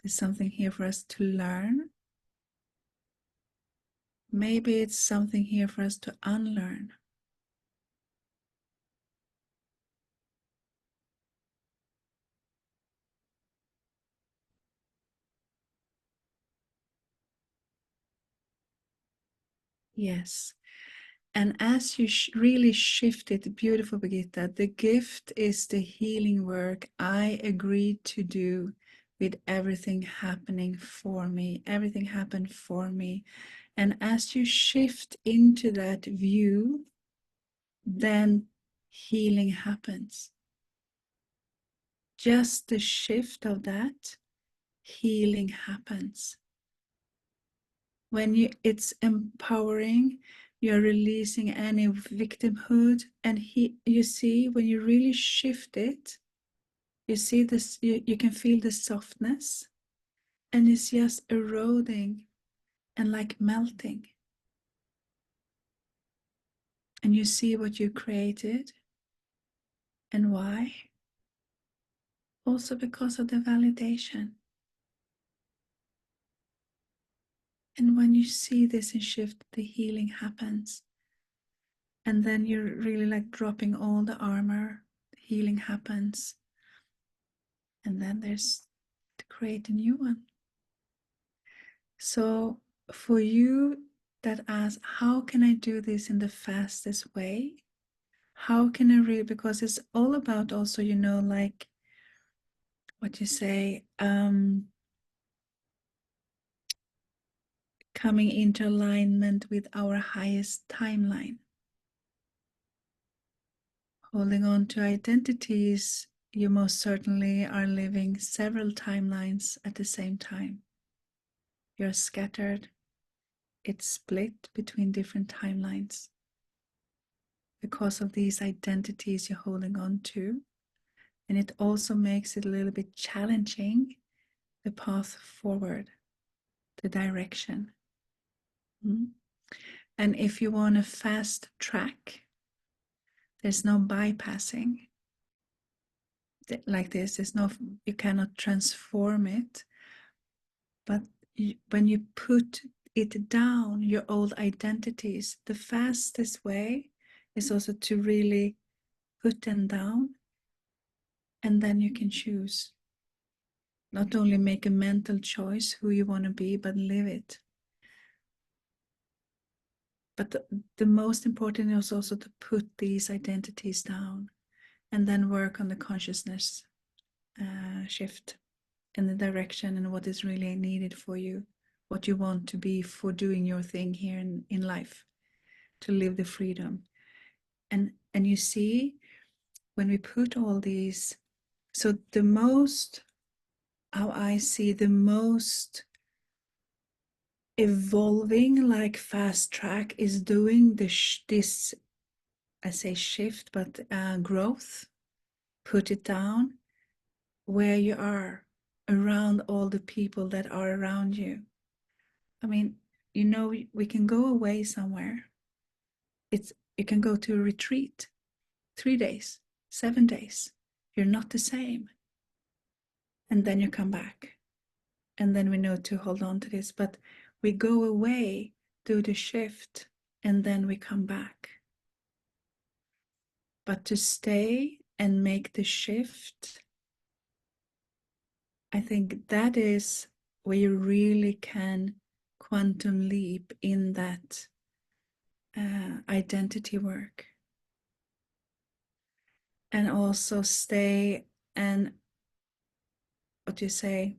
There's something here for us to learn. Maybe it's something here for us to unlearn. Yes. And as you really shift it, beautiful, Birgitta, the gift is the healing work I agreed to do with everything happening for me. Everything happened for me. And as you shift into that view, then healing happens. Just the shift of that, healing happens. When it's empowering, you're releasing any victimhood, and you see, when you really shift it, you see this, you can feel the softness, and it's just eroding and like melting. And you see what you created and why. Also because of the validation. And when you see this and shift, the healing happens. And then you're really like dropping all the armor, healing happens. And then there's to create a new one. So for you that ask, how can I do this in the fastest way? How can I really, because it's all about also, you know, like what you say, coming into alignment with our highest timeline. Holding on to identities, you most certainly are living several timelines at the same time. You're scattered. It's split between different timelines because of these identities you're holding on to. And it also makes it a little bit challenging, the path forward, the direction. And if you want a fast track, there's no bypassing. Like this, there's no, you cannot transform it. But when you put it down, your old identities, the fastest way is also to really put them down, and then you can choose. Not only make a mental choice who you want to be, but live it. But the most important is also to put these identities down and then work on the consciousness shift in the direction and what is really needed for you, what you want to be for doing your thing here in life, to live the freedom. And you see, when we put all these, so the most, how I see the most evolving, like fast track, is doing this, I say shift, but growth, put it down where you are, around all the people that are around you. I mean, you know, we can go away somewhere. You can go to a retreat, 3 days, 7 days. You're not the same. And then you come back. And then we know to hold on to this. But we go away, do the shift, and then we come back. But to stay and make the shift, I think that is where you really can quantum leap in that identity work. And also stay and, what you say,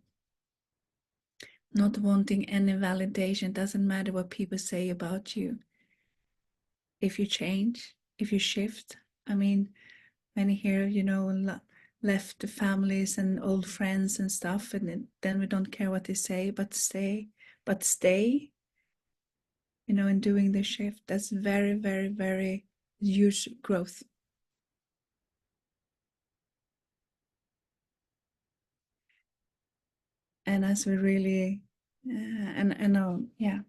not wanting any validation. Doesn't matter what people say about you. If you change, if you shift, I mean, many here, you know, left the families and old friends and stuff, and then we don't care what they say, but stay, you know, in doing the shift. That's very, very, very huge growth. And as we really, and yeah.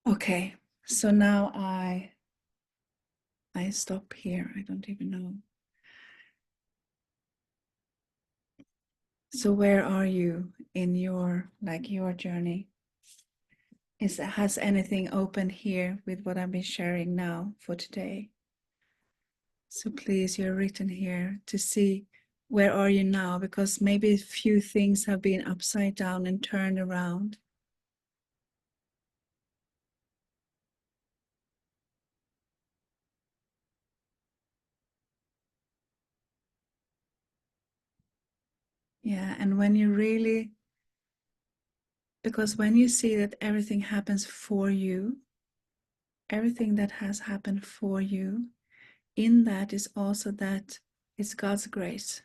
Okay, so now I stop here. I don't even know. So where are you in your journey? Has anything opened here with what I've been sharing now for today? So please, you're written here to see where are you now, because maybe a few things have been upside down and turned around. Yeah, and when you really, because when you see that everything happens for you, everything that has happened for you, in that is also that it's God's grace.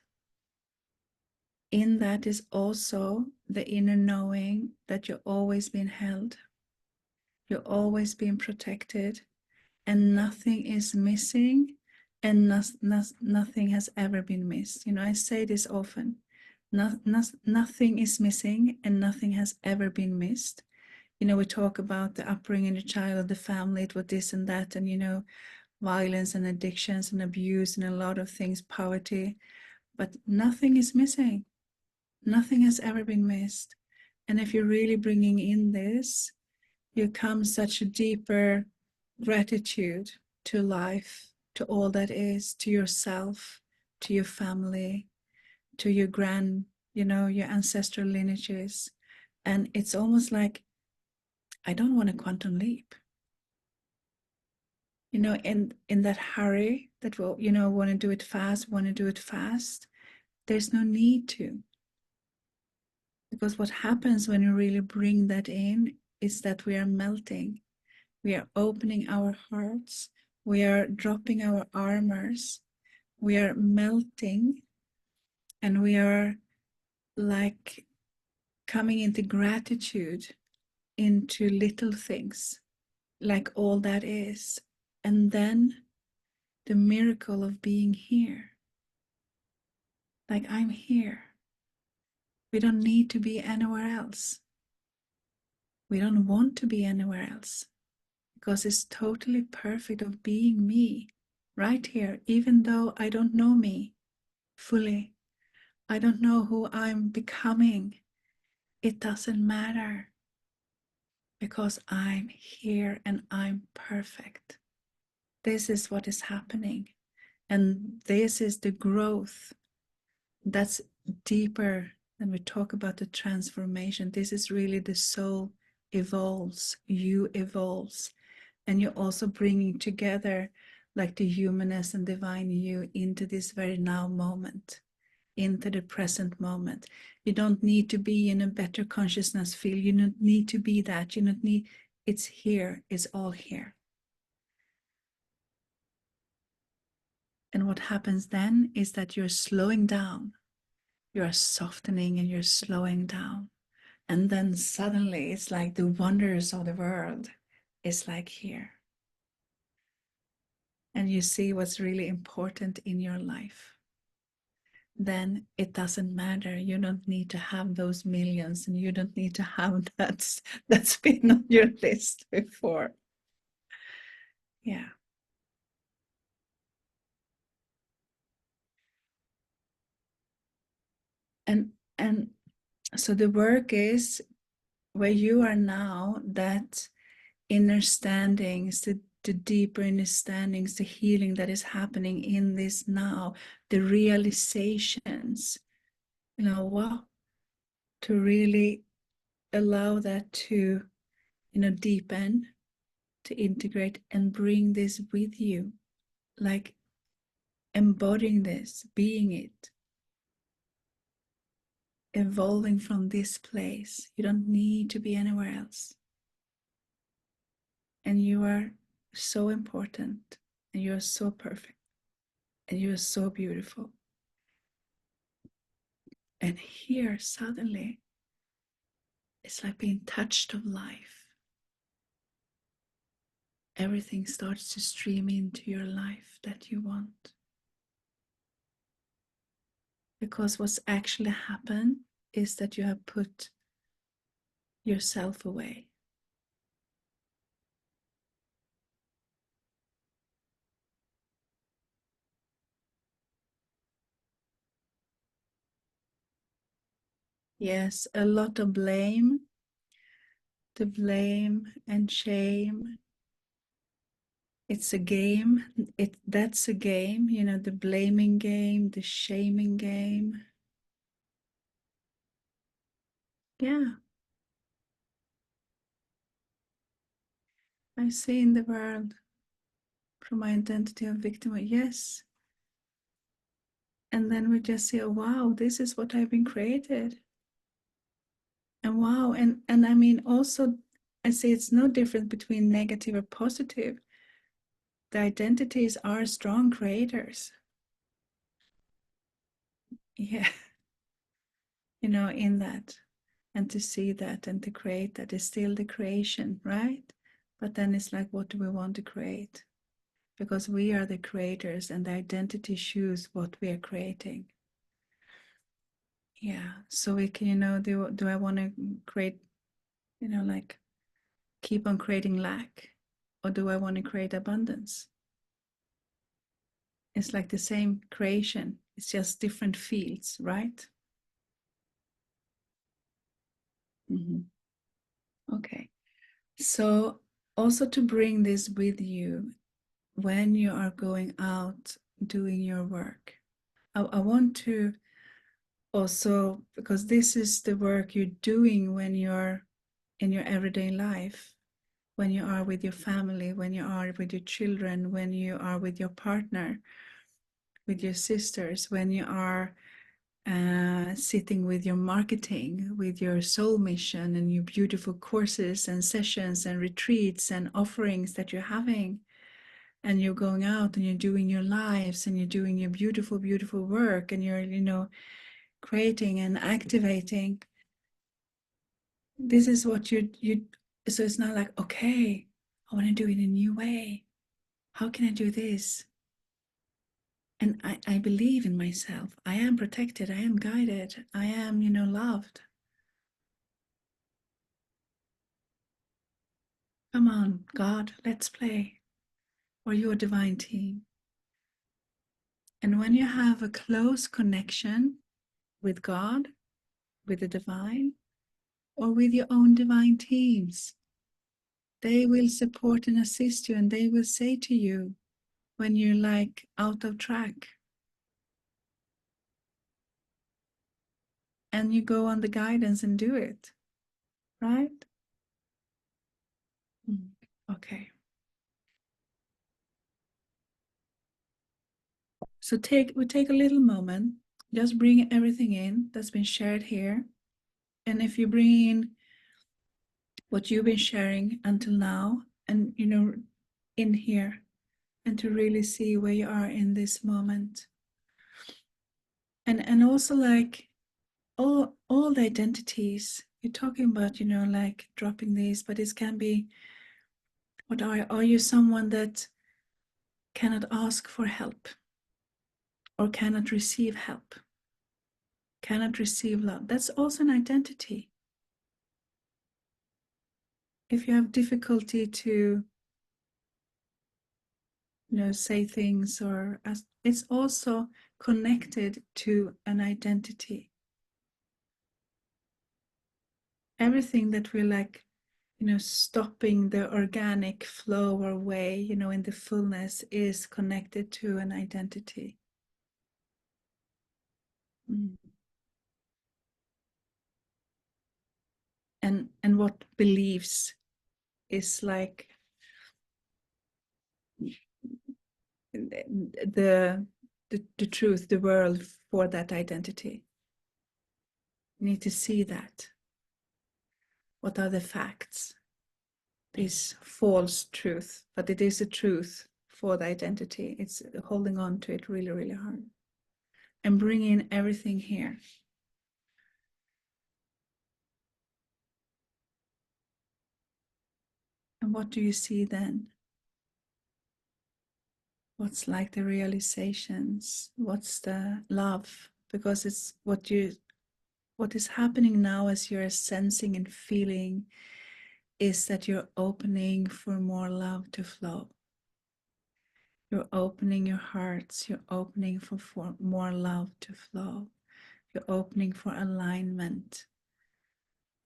In that is also the inner knowing that you're always being held, you're always being protected, and nothing is missing, and nothing has ever been missed. You know, I say this often. Nothing is missing and nothing has ever been missed. You know, we talk about the upbringing, the child, the family, it was this and that, and, you know, violence and addictions and abuse and a lot of things, poverty, but nothing is missing. Nothing has ever been missed. And if you're really bringing in this, you come such a deeper gratitude to life, to all that is, to yourself, to your family, to your your ancestral lineages. And it's almost like, I don't want a quantum leap. In that hurry that will, want to do it fast, there's no need to. Because what happens when you really bring that in is that we are melting. We are opening our hearts. We are dropping our armors. We are melting. And we are like coming into gratitude into little things, like all that is. And then the miracle of being here. Like, I'm here. We don't need to be anywhere else. We don't want to be anywhere else. Because it's totally perfect of being me right here, even though I don't know me fully. I don't know who I'm becoming. It doesn't matter, because I'm here and I'm perfect. This is what is happening. And this is the growth that's deeper than we talk about the transformation. This is really the soul evolves, you evolves. And you're also bringing together like the humanness and divine you into this very now moment, into the present moment. You don't need to be in a better consciousness field. You don't need to be that. You don't need, it's here, it's all here. And what happens then is that you're slowing down, you're softening and you're slowing down. And then suddenly it's like the wonders of the world is like here. And you see what's really important in your life. Then it doesn't matter. You don't need to have those millions, and you don't need to have that's been on your list before. Yeah. And so the work is where you are now, that understandings, the deeper understandings, the healing that is happening in this now, the realizations, wow, to really allow that to, deepen, to integrate and bring this with you, like embodying this, being it, evolving from this place. You don't need to be anywhere else. And you are so important, and you are so perfect, and you are so beautiful. And here suddenly it's like being touched of life. Everything starts to stream into your life that you want. Because what's actually happened is that you have put yourself away. Yes, a lot of blame, the blame and shame. It's a game. That's a game, the blaming game, the shaming game. Yeah. I see in the world from my identity of victim, yes. And then we just say, oh, wow, this is what I've been created. And wow, and I mean, also, I say it's no different between negative or positive. The identities are strong creators. Yeah, in that. And to see that and to create that is still the creation, right? But then it's like, what do we want to create? Because we are the creators, and the identity choose what we are creating. Yeah, so we can, do I want to create, like keep on creating lack, or do I want to create abundance? It's like the same creation, it's just different fields, right? Okay, so Also to bring this with you when you are going out doing your work. I want to also, because this is the work you're doing when you're in your everyday life, when you are with your family, when you are with your children, when you are with your partner, with your sisters, when you are sitting with your marketing, with your soul mission and your beautiful courses and sessions and retreats and offerings that you're having. And you're going out and you're doing your lives and you're doing your beautiful, beautiful work and you're, creating and activating. This is what so it's not like, okay, I want to do it in a new way. How can I do this? And I believe in myself. I am protected. I am guided. I am, loved. Come on, God, let's play. Or your divine team. And when you have a close connection with God, with the divine, or with your own divine teams, they will support and assist you, and they will say to you when you're like out of track. And you go on the guidance and do it, right? Okay. So we take a little moment, just bring everything in that's been shared here. And if you bring in what you've been sharing until now, and in here, and to really see where you are in this moment. And also like all the identities you're talking about, like dropping these, but it can be, what are you someone that cannot ask for help or cannot receive help, cannot receive love? That's also an identity. If you have difficulty to say things, or it's also connected to an identity. Everything that we're like, stopping the organic flow or way, in the fullness, is connected to an identity. And what beliefs is like the truth, the world for that identity. You need to see that. What are the facts? This false truth, but it is a truth for the identity. It's holding on to it really, really hard. And bring in everything here. And what do you see then? What's like the realizations? What's the love? Because it's what is happening now as you're sensing and feeling is that you're opening for more love to flow. You're opening your hearts. You're opening for more love to flow. You're opening for alignment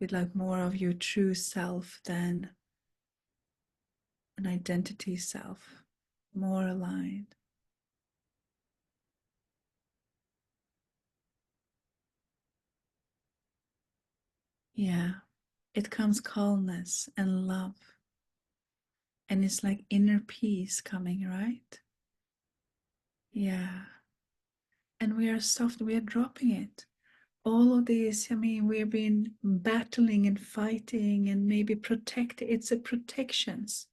with like more of your true self than an identity self. More aligned. Yeah. It comes calmness and love. And it's like inner peace coming, right? Yeah. And we are soft, we are dropping it. All of this, we've been battling and fighting and maybe it's a protections.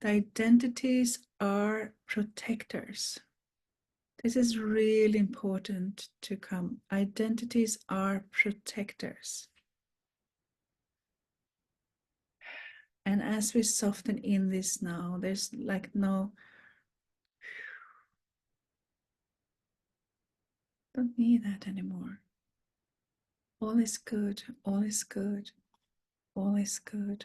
The identities are protectors. This is really important to come. Identities are protectors. And as we soften in this now, there's like don't need that anymore. All is good, all is good, all is good.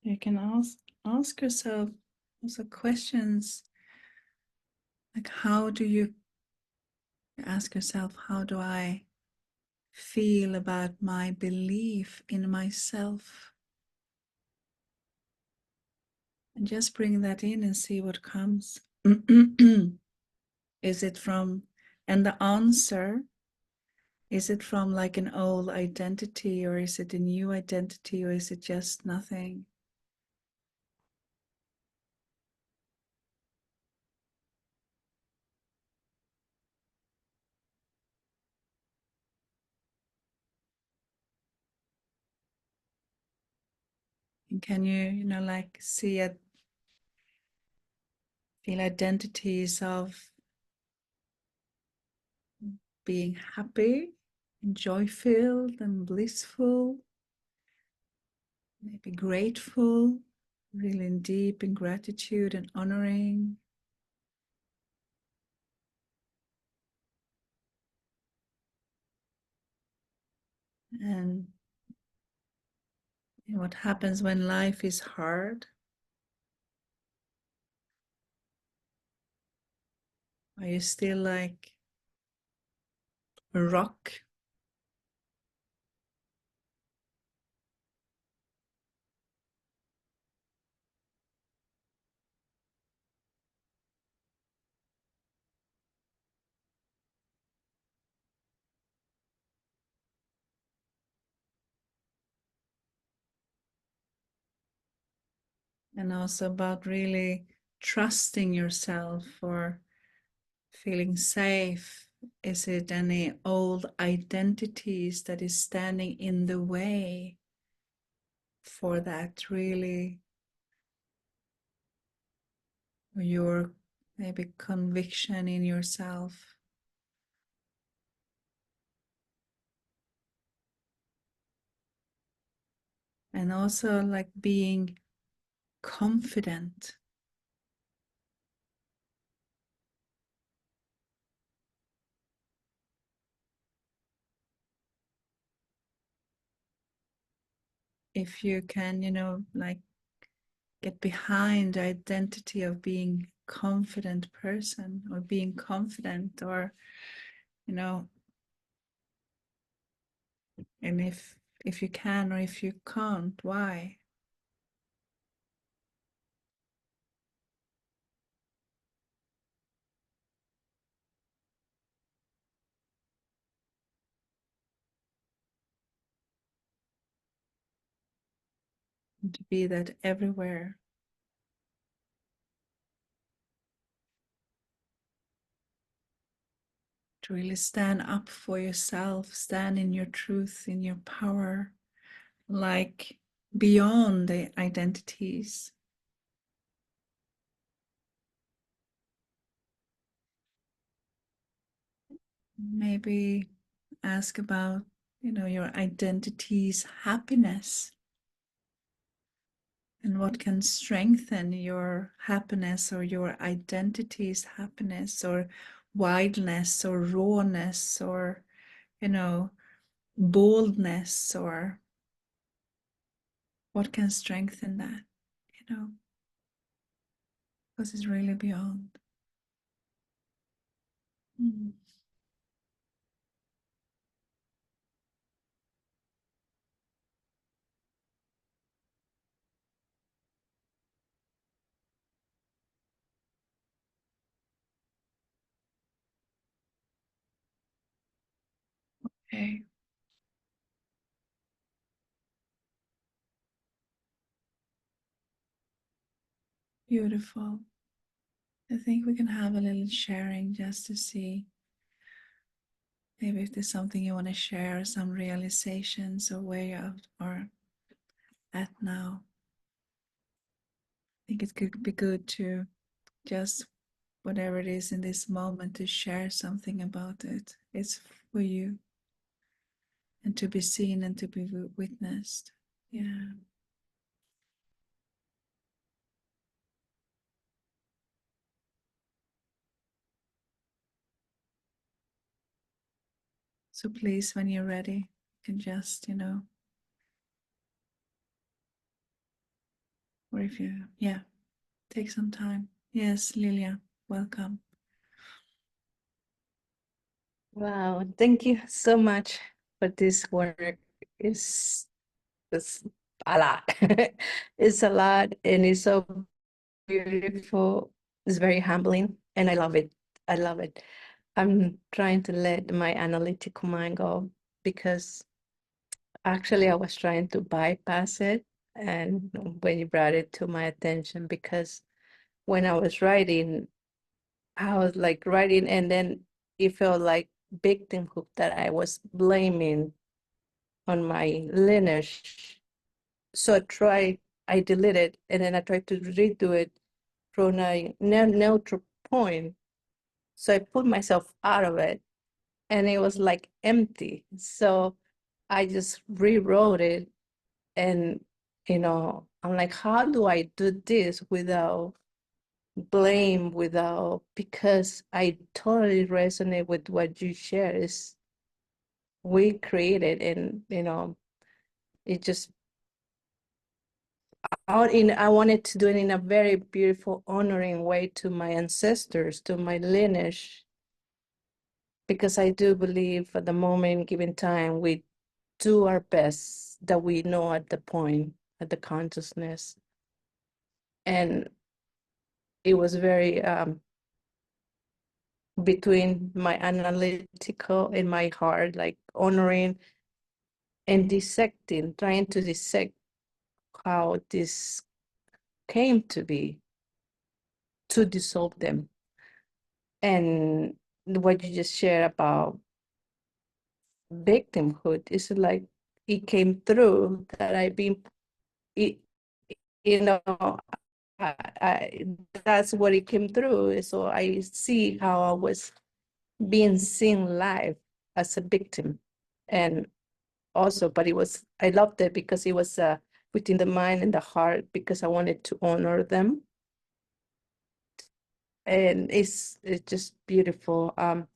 You can ask yourself also questions like, how do you ask yourself, how do I feel about my belief in myself? And just bring that in and see what comes. Is it from, and the answer, is it from like an old identity, or is it a new identity, or is it just nothing? And can you, like see it, feel identities of being happy and joy-filled and blissful, maybe grateful, really deep in gratitude and honoring. And what happens when life is hard? Are you still like a rock? And also about really trusting yourself or feeling safe. Is it any old identities that is standing in the way for that really, your maybe conviction in yourself? And also like being confident. If you can, like get behind the identity of being confident person, or being confident, or and if you can, or if you can't, why? And to be that everywhere. To really stand up for yourself, stand in your truth, in your power, like beyond the identities. Maybe ask about, your identity's happiness, and what can strengthen your happiness or your identity's happiness, or wildness or rawness, or boldness, or what can strengthen that, because it's really beyond. Mm. Okay. Beautiful. I think we can have a little sharing just to see maybe if there's something you want to share, some realizations or where you are at now. I think it could be good to just whatever it is in this moment to share something about it. It's for you and to be seen and to be witnessed. Yeah. So please, when you're ready, you can just, or if you, yeah, take some time. Yes, Lilia, welcome. Wow, thank you so much for this work. It's a lot. It's a lot and it's so beautiful. It's very humbling and I love it. I love it. I'm trying to let my analytical mind go because actually I was trying to bypass it. And when you brought it to my attention, because when I was writing, I was like writing and then it felt like victimhood that I was blaming on my lineage. So I deleted and then I tried to redo it from a neutral point. So I put myself out of it and it was like empty. So I just rewrote it and, I'm like, how do I do this without blame, because I totally resonate with what you share is we created and, it just I wanted to do it in a very beautiful, honoring way to my ancestors, to my lineage, because I do believe at the moment, given time, we do our best that we know at the point, at the consciousness. And it was very between my analytical and my heart, like honoring and dissecting, trying to dissect how this came to be, to dissolve them. And what you just shared about victimhood is like it came through that I've been, it, you know, I that's what it came through. So I see how I was being seen live as a victim, and also, but I loved it because it was within the mind and the heart because I wanted to honor them, and it's just beautiful. And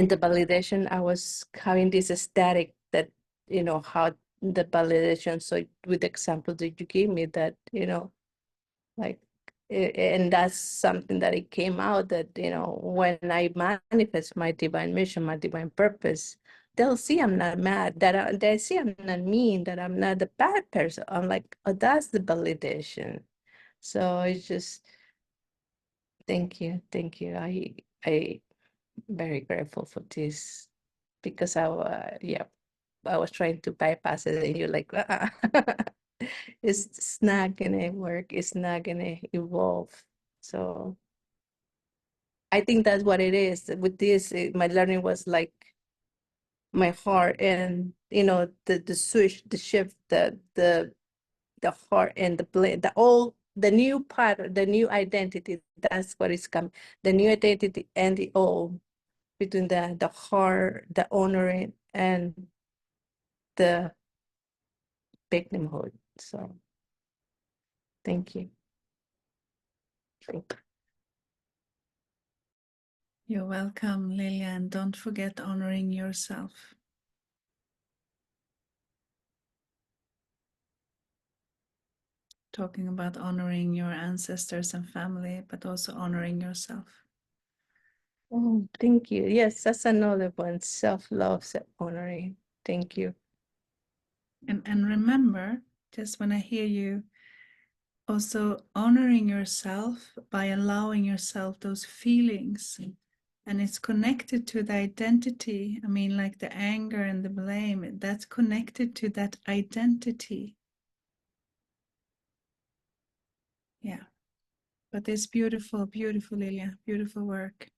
the validation, I was having this static that, how the validation. So with the example that you gave me that, like, and that's something that it came out that, when I manifest my divine mission, my divine purpose, they'll see I'm not mad, they see I'm not mean, that I'm not a bad person. I'm like, oh, that's the validation. So it's just, thank you. I very grateful for this because I was trying to bypass it and you're like, it's not gonna work, it's not gonna evolve. So I think that's what it is. With this, my learning was like my heart and the switch, the shift, the heart and the blend, the new part, the new identity. That's what is coming. The new identity and the old, between the heart, the honoring, and the victimhood. So thank you. You're welcome, Lilian. Don't forget honoring yourself. Talking about honoring your ancestors and family, but also honoring yourself. Oh, thank you. Yes, that's another one. Self-love, self-honoring. Thank you. And remember, just when I hear you, also honoring yourself by allowing yourself those feelings And it's connected to the identity. I mean, like the anger and the blame, that's connected to that identity. Yeah. But it's beautiful, beautiful, Lilia, beautiful work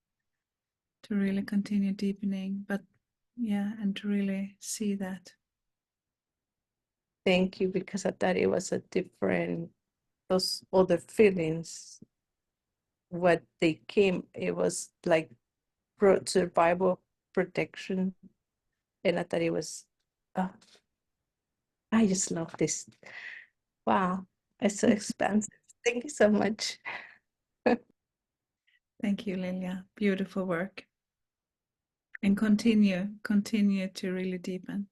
to really continue deepening. But yeah, and to really see that. Thank you, because I thought it was a different, those other feelings, what they came, it was like survival protection. And I thought it was, I just love this. Wow, it's so expansive. Thank you so much. Thank you, Lilia. Beautiful work. And continue to really deepen.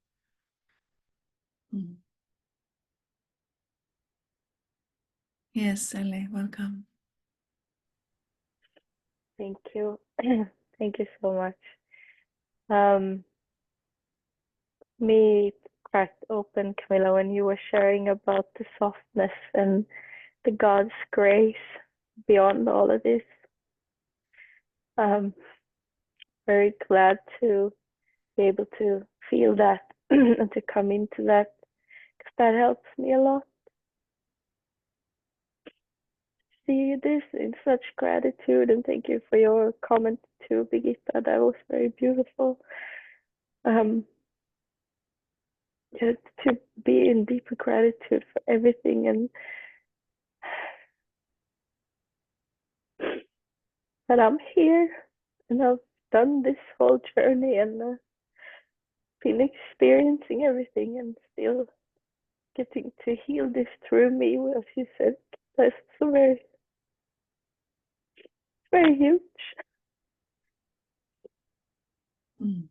Mm. Yes, Ellie, welcome. Thank you. Thank you so much. Me cracked open, Camilla, when you were sharing about the softness and the God's grace beyond all of this. Very glad to be able to feel that and to come into that, because that helps me a lot. See this in such gratitude, and thank you for your comment too, Birgitta. That was very beautiful. Just to be in deeper gratitude for everything, and that I'm here and I've done this whole journey and been experiencing everything and still getting to heal this through me, as you said. That's so very, very huge. Mm.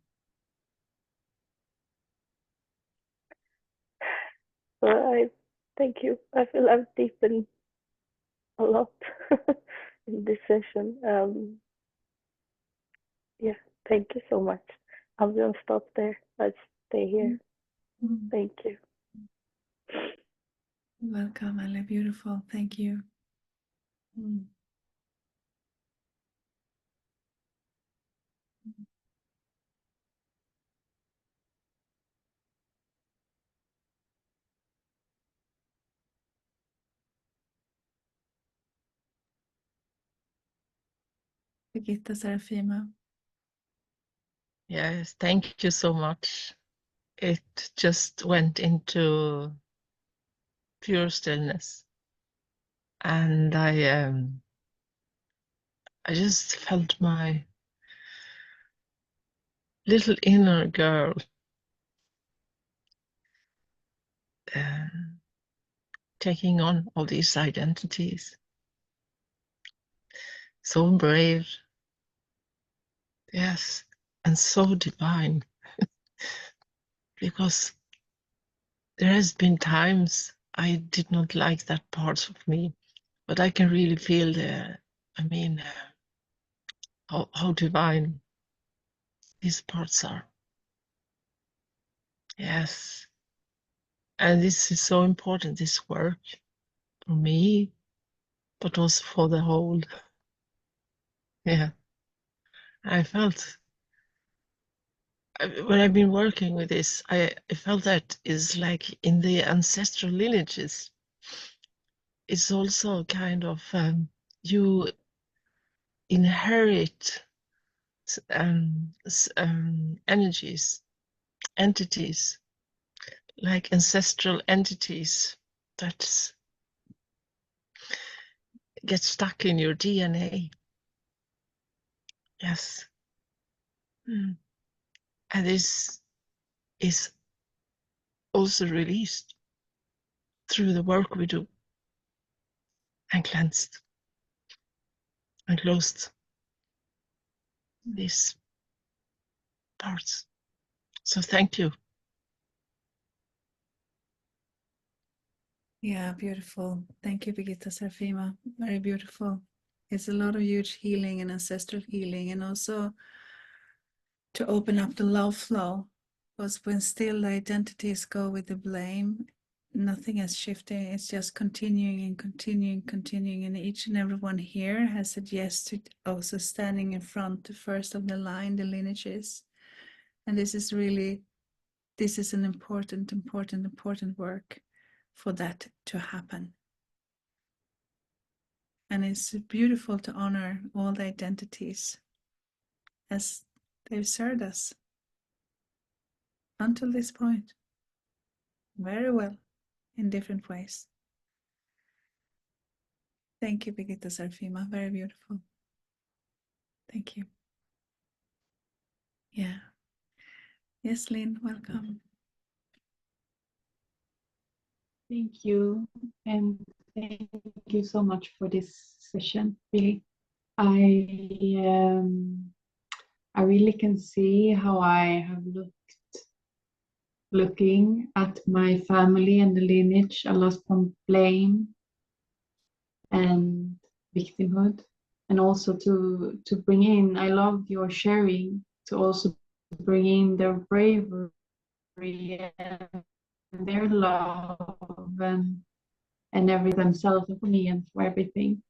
So I thank you. I feel I've deepened a lot in this session. Yeah, thank you so much. I'm gonna stop there. Let's stay here. Mm. Thank you. Welcome, Ellie. Beautiful. Thank you. Mm. Birgitta, Serafima. Yes, thank you so much. It just went into pure stillness, and I just felt my little inner girl taking on all these identities. So brave, yes, and so divine. Because there has been times I did not like that part of me, but I can really feel how divine these parts are. Yes. And this is so important, this work, for me, but also for the whole. Yeah. I felt, when I've been working with this, I felt that is like in the ancestral lineages, it's also kind of, you inherit energies, entities, like ancestral entities that get stuck in your DNA. Yes. And this is also released through the work we do, and cleansed and closed these parts. So thank you. Yeah, beautiful. Thank you, Birgitta, Serafima. Very beautiful. It's a lot of huge healing and ancestral healing, and also to open up the love flow. Because when still the identities go with the blame, nothing has shifted. It's just continuing and continuing. And each and every one here has said yes to also standing in front, the first of the line, the lineages. And this is an important work for that to happen. And it's beautiful to honor all the identities as they've served us until this point very well in different ways. Thank you, Birgitta Serafima. Very beautiful. Thank you. Yeah. Yes, Lynn, welcome. Thank you, and thank you so much for this session. Really, I really can see how I have looking at my family and the lineage, a lot from blame and victimhood, and also to bring in. I love your sharing to also bring in their bravery and their love and every themselves and for me and for everything.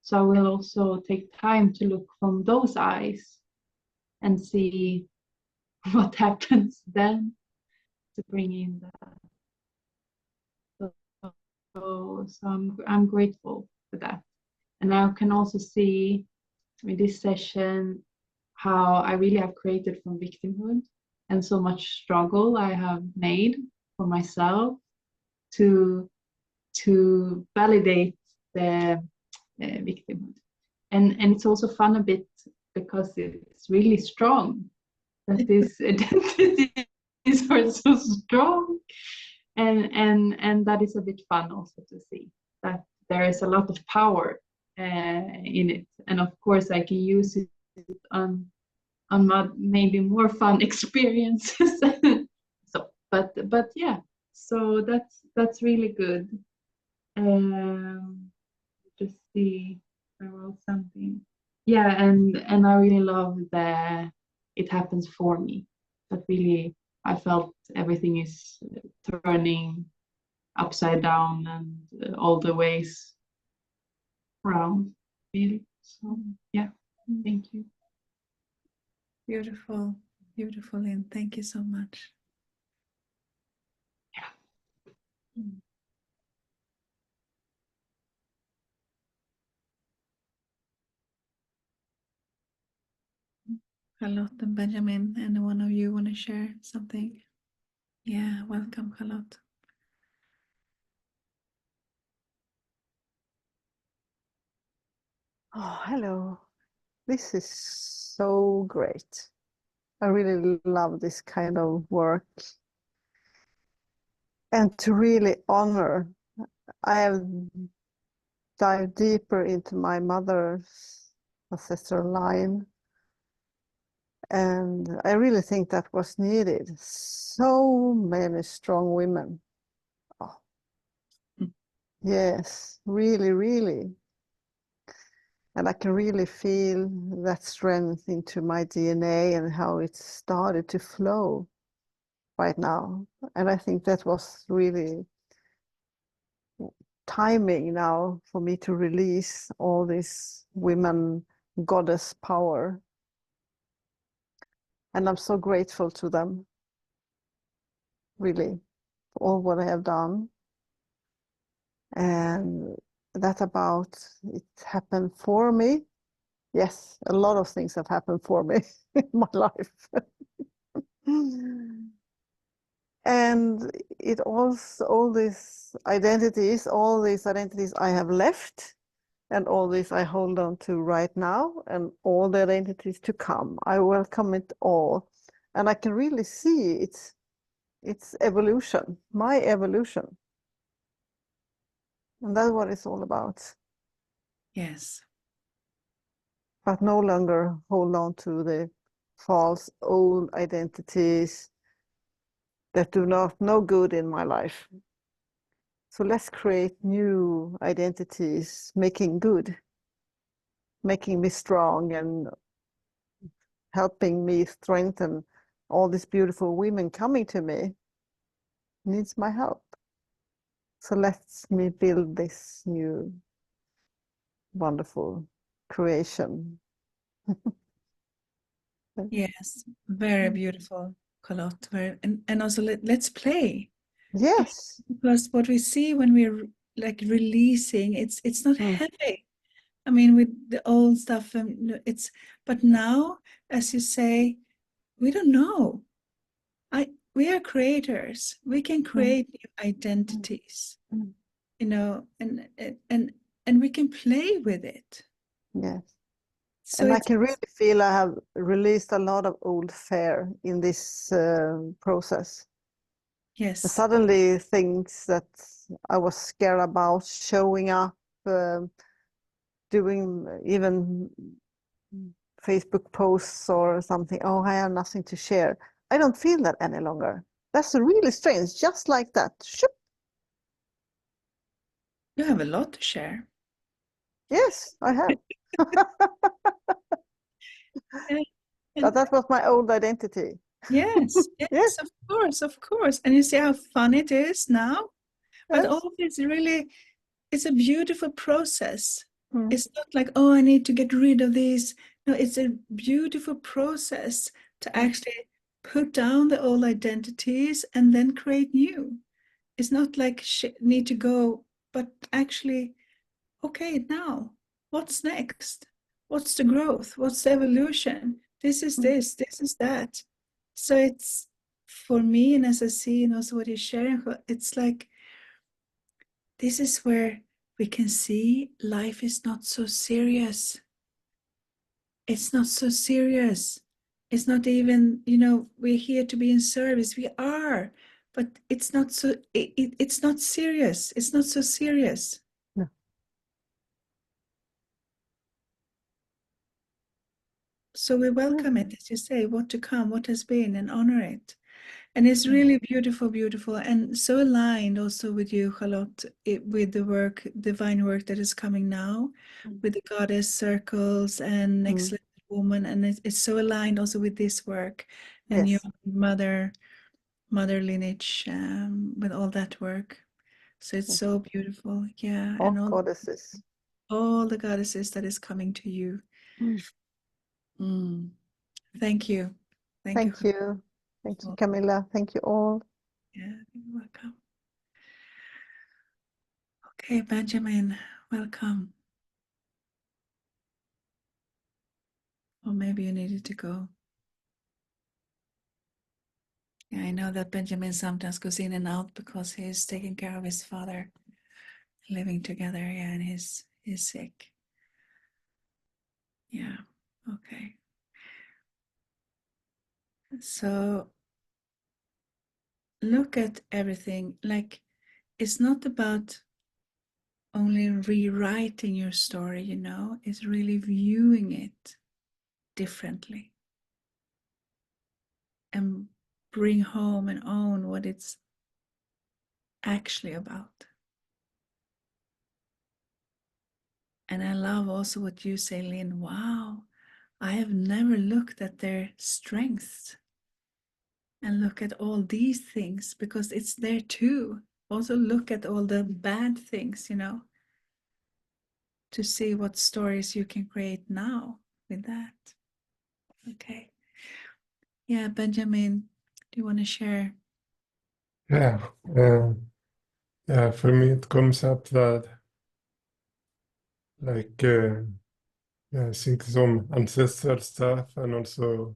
So I will also take time to look from those eyes and see what happens then to bring in that. So I'm grateful for that. And I can also see in this session how I really have created from victimhood and so much struggle I have made for myself to validate the victimhood. And it's also fun a bit because it's really strong that these identities are so strong, and that is a bit fun also to see that there is a lot of power in it, and of course I can use it on maybe more fun experiences. So but yeah, so that's really good. Just see, I wrote something. Yeah, and I really love that it happens for me. That really, I felt everything is turning upside down and all the ways around, really. So yeah, thank you. Beautiful, beautiful, Lynn. Thank you so much. Yeah. Charlotte and Benjamin, any one of you want to share something? Yeah, welcome, Charlotte. Oh, hello. This is so great. I really love this kind of work. And to really honor, I have dived deeper into my mother's ancestral line. And I really think that was needed. So many strong women. Oh. Yes, really, really. And I can really feel that strength into my DNA and how it started to flow right now. And I think that was really timing now for me to release all this women goddess power. And I'm so grateful to them, really, for all what I have done. And that about it happened for me. Yes, a lot of things have happened for me in my life. And it also, all these identities I have left, and all this I hold on to right now, and all the identities to come. I welcome it all. And I can really see it's evolution, my evolution. And that's what it's all about. Yes. But no longer hold on to the false old identities that do not no good in my life. So let's create new identities, making good, making me strong and helping me strengthen all these beautiful women coming to me needs my help. So let me build this new wonderful creation. Yes, very beautiful, Charlotte. And also let's play. Yes. Because what we see when we're like releasing, it's not Mm. heavy. I mean, with the old stuff, but now, as you say, we don't know. We are creators. We can create new identities, Mm. you know, and we can play with it. Yes. So And I it's can really feel I have released a lot of old fear in this process. yes, Suddenly things that I was scared about showing up, doing even Facebook posts or something. Oh, I have nothing to share. I don't feel that any longer. That's really strange. Just like that. Shoop. you have a lot to share. Yes, I have. Yeah, But that was my old identity. yes, yes, Yes. of course. And you see how fun it is now. But Yes. all of it's really, it's a beautiful process. Mm. It's not like, oh, I need to get rid of this. No, it's a beautiful process to actually put down the old identities and then create new. It's not like need to go, but actually, okay, now what's next? What's the growth? What's the evolution? This is this is that. So it's for me, and as I see, and also what you're sharing, it's like this is where we can see life is not so serious. It's not so serious. It's not even, we're here to be in service. We are, but it's not so, it's not serious. It's not so serious. No. So we welcome it, as you say, what to come, what has been, and honor it. And it's really beautiful, beautiful, and so aligned also with you, Charlotte, with the work, divine work that is coming now, with the goddess circles and excellent woman, and it's so aligned also with this work and your Yes. mother lineage, with all that work. So it's so beautiful, yeah, All and goddesses. all the goddesses that is coming to you. Mm. Thank you, thank you. Thank you. Thank you, Camilla. Thank you all. Yeah, you're welcome. Okay, Benjamin, welcome. Or maybe you needed to go. Yeah, I know that Benjamin sometimes goes in and out because he's taking care of his father, living together, yeah, and he's sick. Yeah, okay. So look at everything like it's not about only rewriting your story, it's really viewing it differently and bring home and own what it's actually about. And I love also what you say, Lynn. Wow, I have never looked at their strengths and look at all these things because it's there too. Also look at all the bad things, to see what stories you can create now with that. Okay. Yeah, Benjamin, do you want to share? Yeah, yeah. For me, it comes up that like yeah, I think some ancestral stuff and also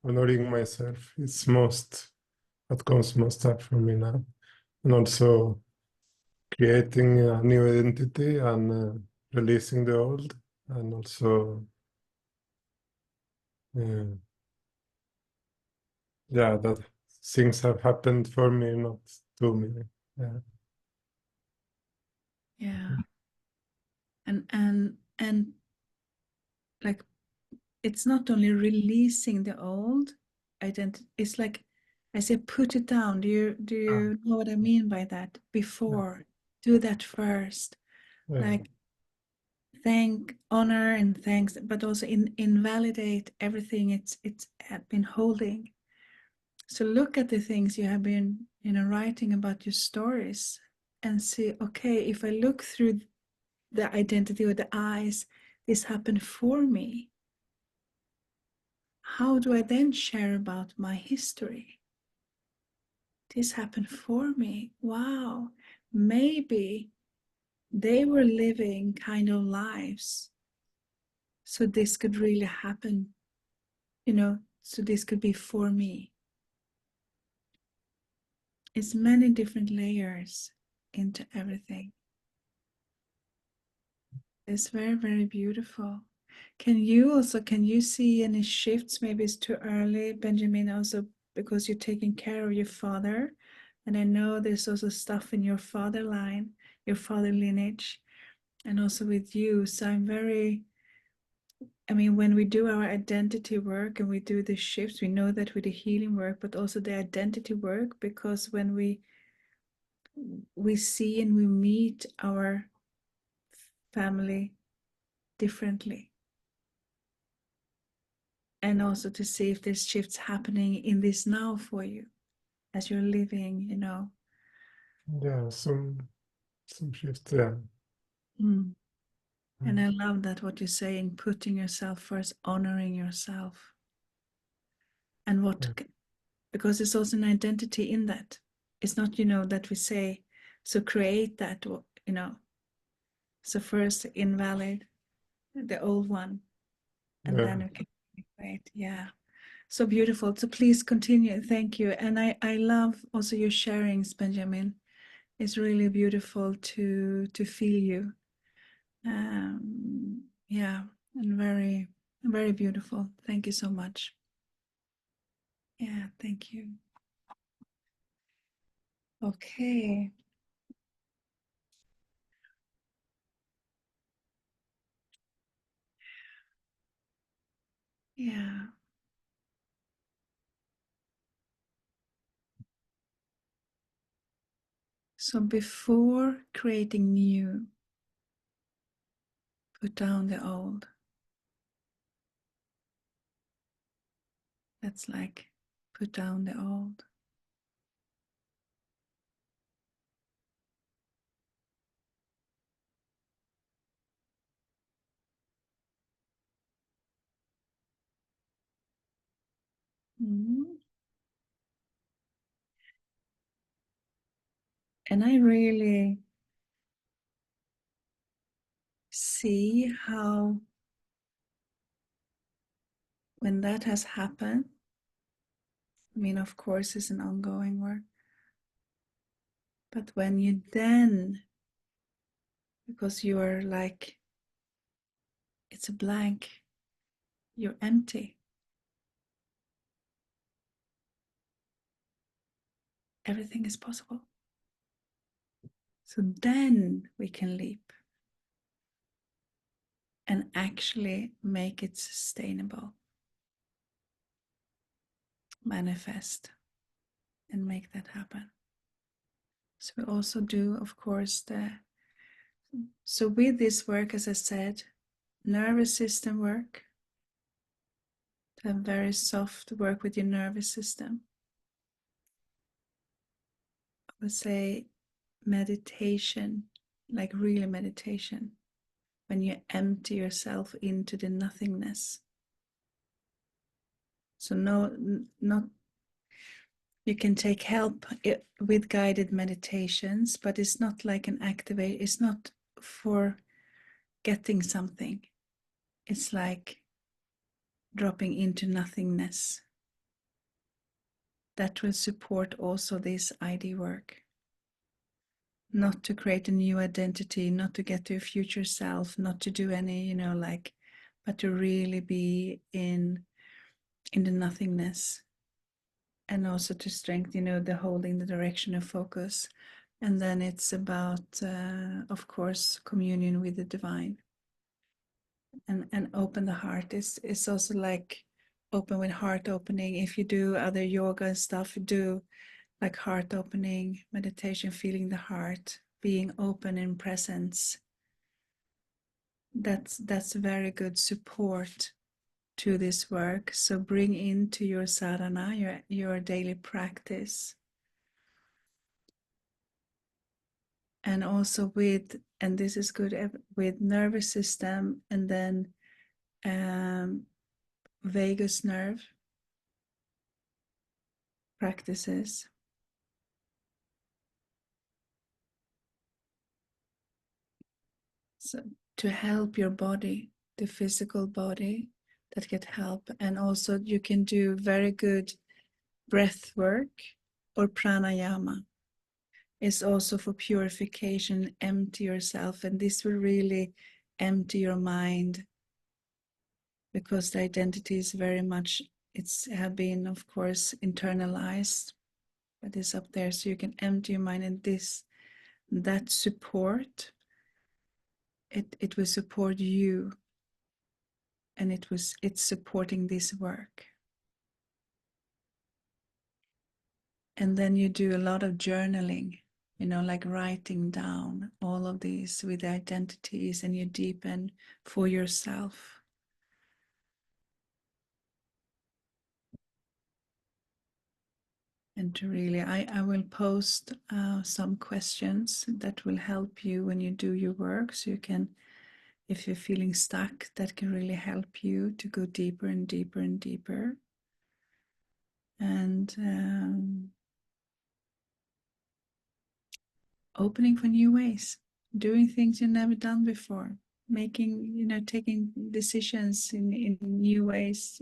honoring myself is most what comes most up for me now, and also creating a new identity and releasing the old, and also yeah, that things have happened for me, not to me. Yeah. Yeah. And like it's not only releasing the old identity, it's like I say put it down. Do you know what I mean by that? Before, do that first. Like thank, honor and thanks, but also invalidate everything it's had been holding. So look at the things you have been, writing about your stories and see, okay, if I look through the identity or the eyes, this happened for me. How do I then share about my history? This happened for me. Wow. Maybe they were living kind of lives. So this could really happen, so this could be for me. It's many different layers into everything. It's very, very beautiful. Can you see any shifts? Maybe it's too early, Benjamin, also because you're taking care of your father. And I know there's also stuff in your father line, your father lineage, and also with you. So when we do our identity work and we do the shifts, we know that with the healing work, but also the identity work, because when we see and we meet our family differently. And also to see if there's shifts happening in this now for you as you're living, Yeah, some shifts, yeah. And I love that what you're saying, putting yourself first, honoring yourself. And because it's also an identity in that. It's not, that we say, so create that, so first invalid the old one, and Yeah. then we can create. Yeah. So beautiful. So please continue. Thank you. And I love also your sharings, Benjamin. It's really beautiful to feel you. Yeah, and very, very beautiful. Thank you so much. Yeah, thank you. Okay. Yeah. So before creating new, put down the old. That's like put down the old. And I really see how when that has happened, of course, it's an ongoing work. But when you then, because you are like, it's a blank, you're empty. Everything is possible. So then we can leap and actually make it sustainable, manifest, and make that happen. So we also do, of course, so with this work, as I said, nervous system work, to have very soft work with your nervous system. I would say meditation, like really meditation, when you empty yourself into the nothingness. So not you can take help with guided meditations, but it's not like an activate. It's not for getting something. It's like dropping into nothingness. That will support also this ID work. Not to create a new identity, not to get to a future self, not to do any, but to really be in the nothingness. And also to strengthen, the holding, the direction of focus. And then it's about, of course, communion with the divine. And open the heart. It's also like open with heart opening. If you do other yoga and stuff, do like heart opening, meditation, feeling the heart, being open in presence. That's very good support to this work. So bring into your sadhana, your daily practice, and also with, and this is good, with nervous system, and then vagus nerve practices. So to help your body, the physical body, that get help. And also you can do very good breath work or pranayama. It's also for purification, empty yourself, and this will really empty your mind, because the identity is very much, it's have been of course internalized, but it's up there, so you can empty your mind, and that support, it will support you, and it's supporting this work. And then you do a lot of journaling, like writing down all of these with identities, and you deepen for yourself. And to really, I will post some questions that will help you when you do your work, so you can, if you're feeling stuck, that can really help you to go deeper and deeper and deeper. And opening for new ways, doing things you've never done before, making, taking decisions in new ways.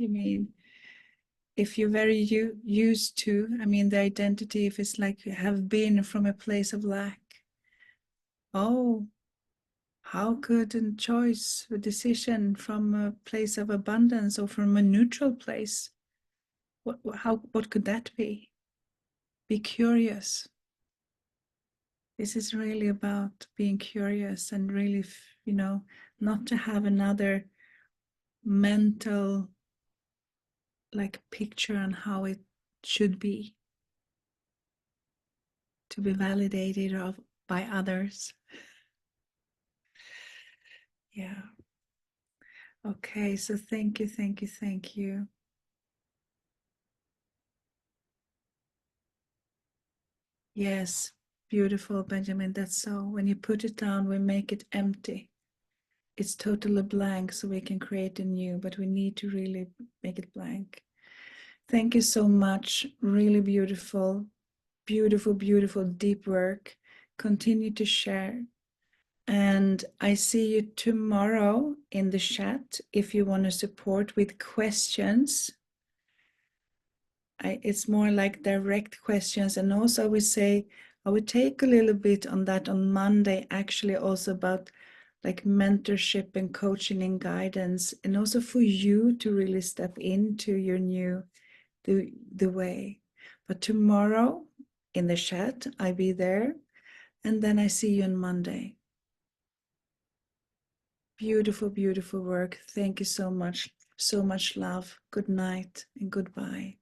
If you're very used to, the identity, if it's like you have been from a place of lack, how could a choice, a decision from a place of abundance or from a neutral place, what could that be? Be curious. This is really about being curious and really, not to have another mental picture on how it should be, to be validated by others. Yeah. Okay, so thank you, thank you, thank you. Yes, beautiful, Benjamin. That's so. When you put it down, we make it empty. It's totally blank, so we can create a new, but we need to really make it blank. Thank you so much. Really beautiful, beautiful, beautiful, deep work. Continue to share. And I see you tomorrow in the chat if you want to support with questions. It's more like direct questions. And also I would take a little bit on that on Monday, actually, also about mentorship and coaching and guidance, and also for you to really step into your new, the way. But tomorrow in the chat, I'll be there. And then I see you on Monday. Beautiful, beautiful work. Thank you so much. So much love. Good night and goodbye.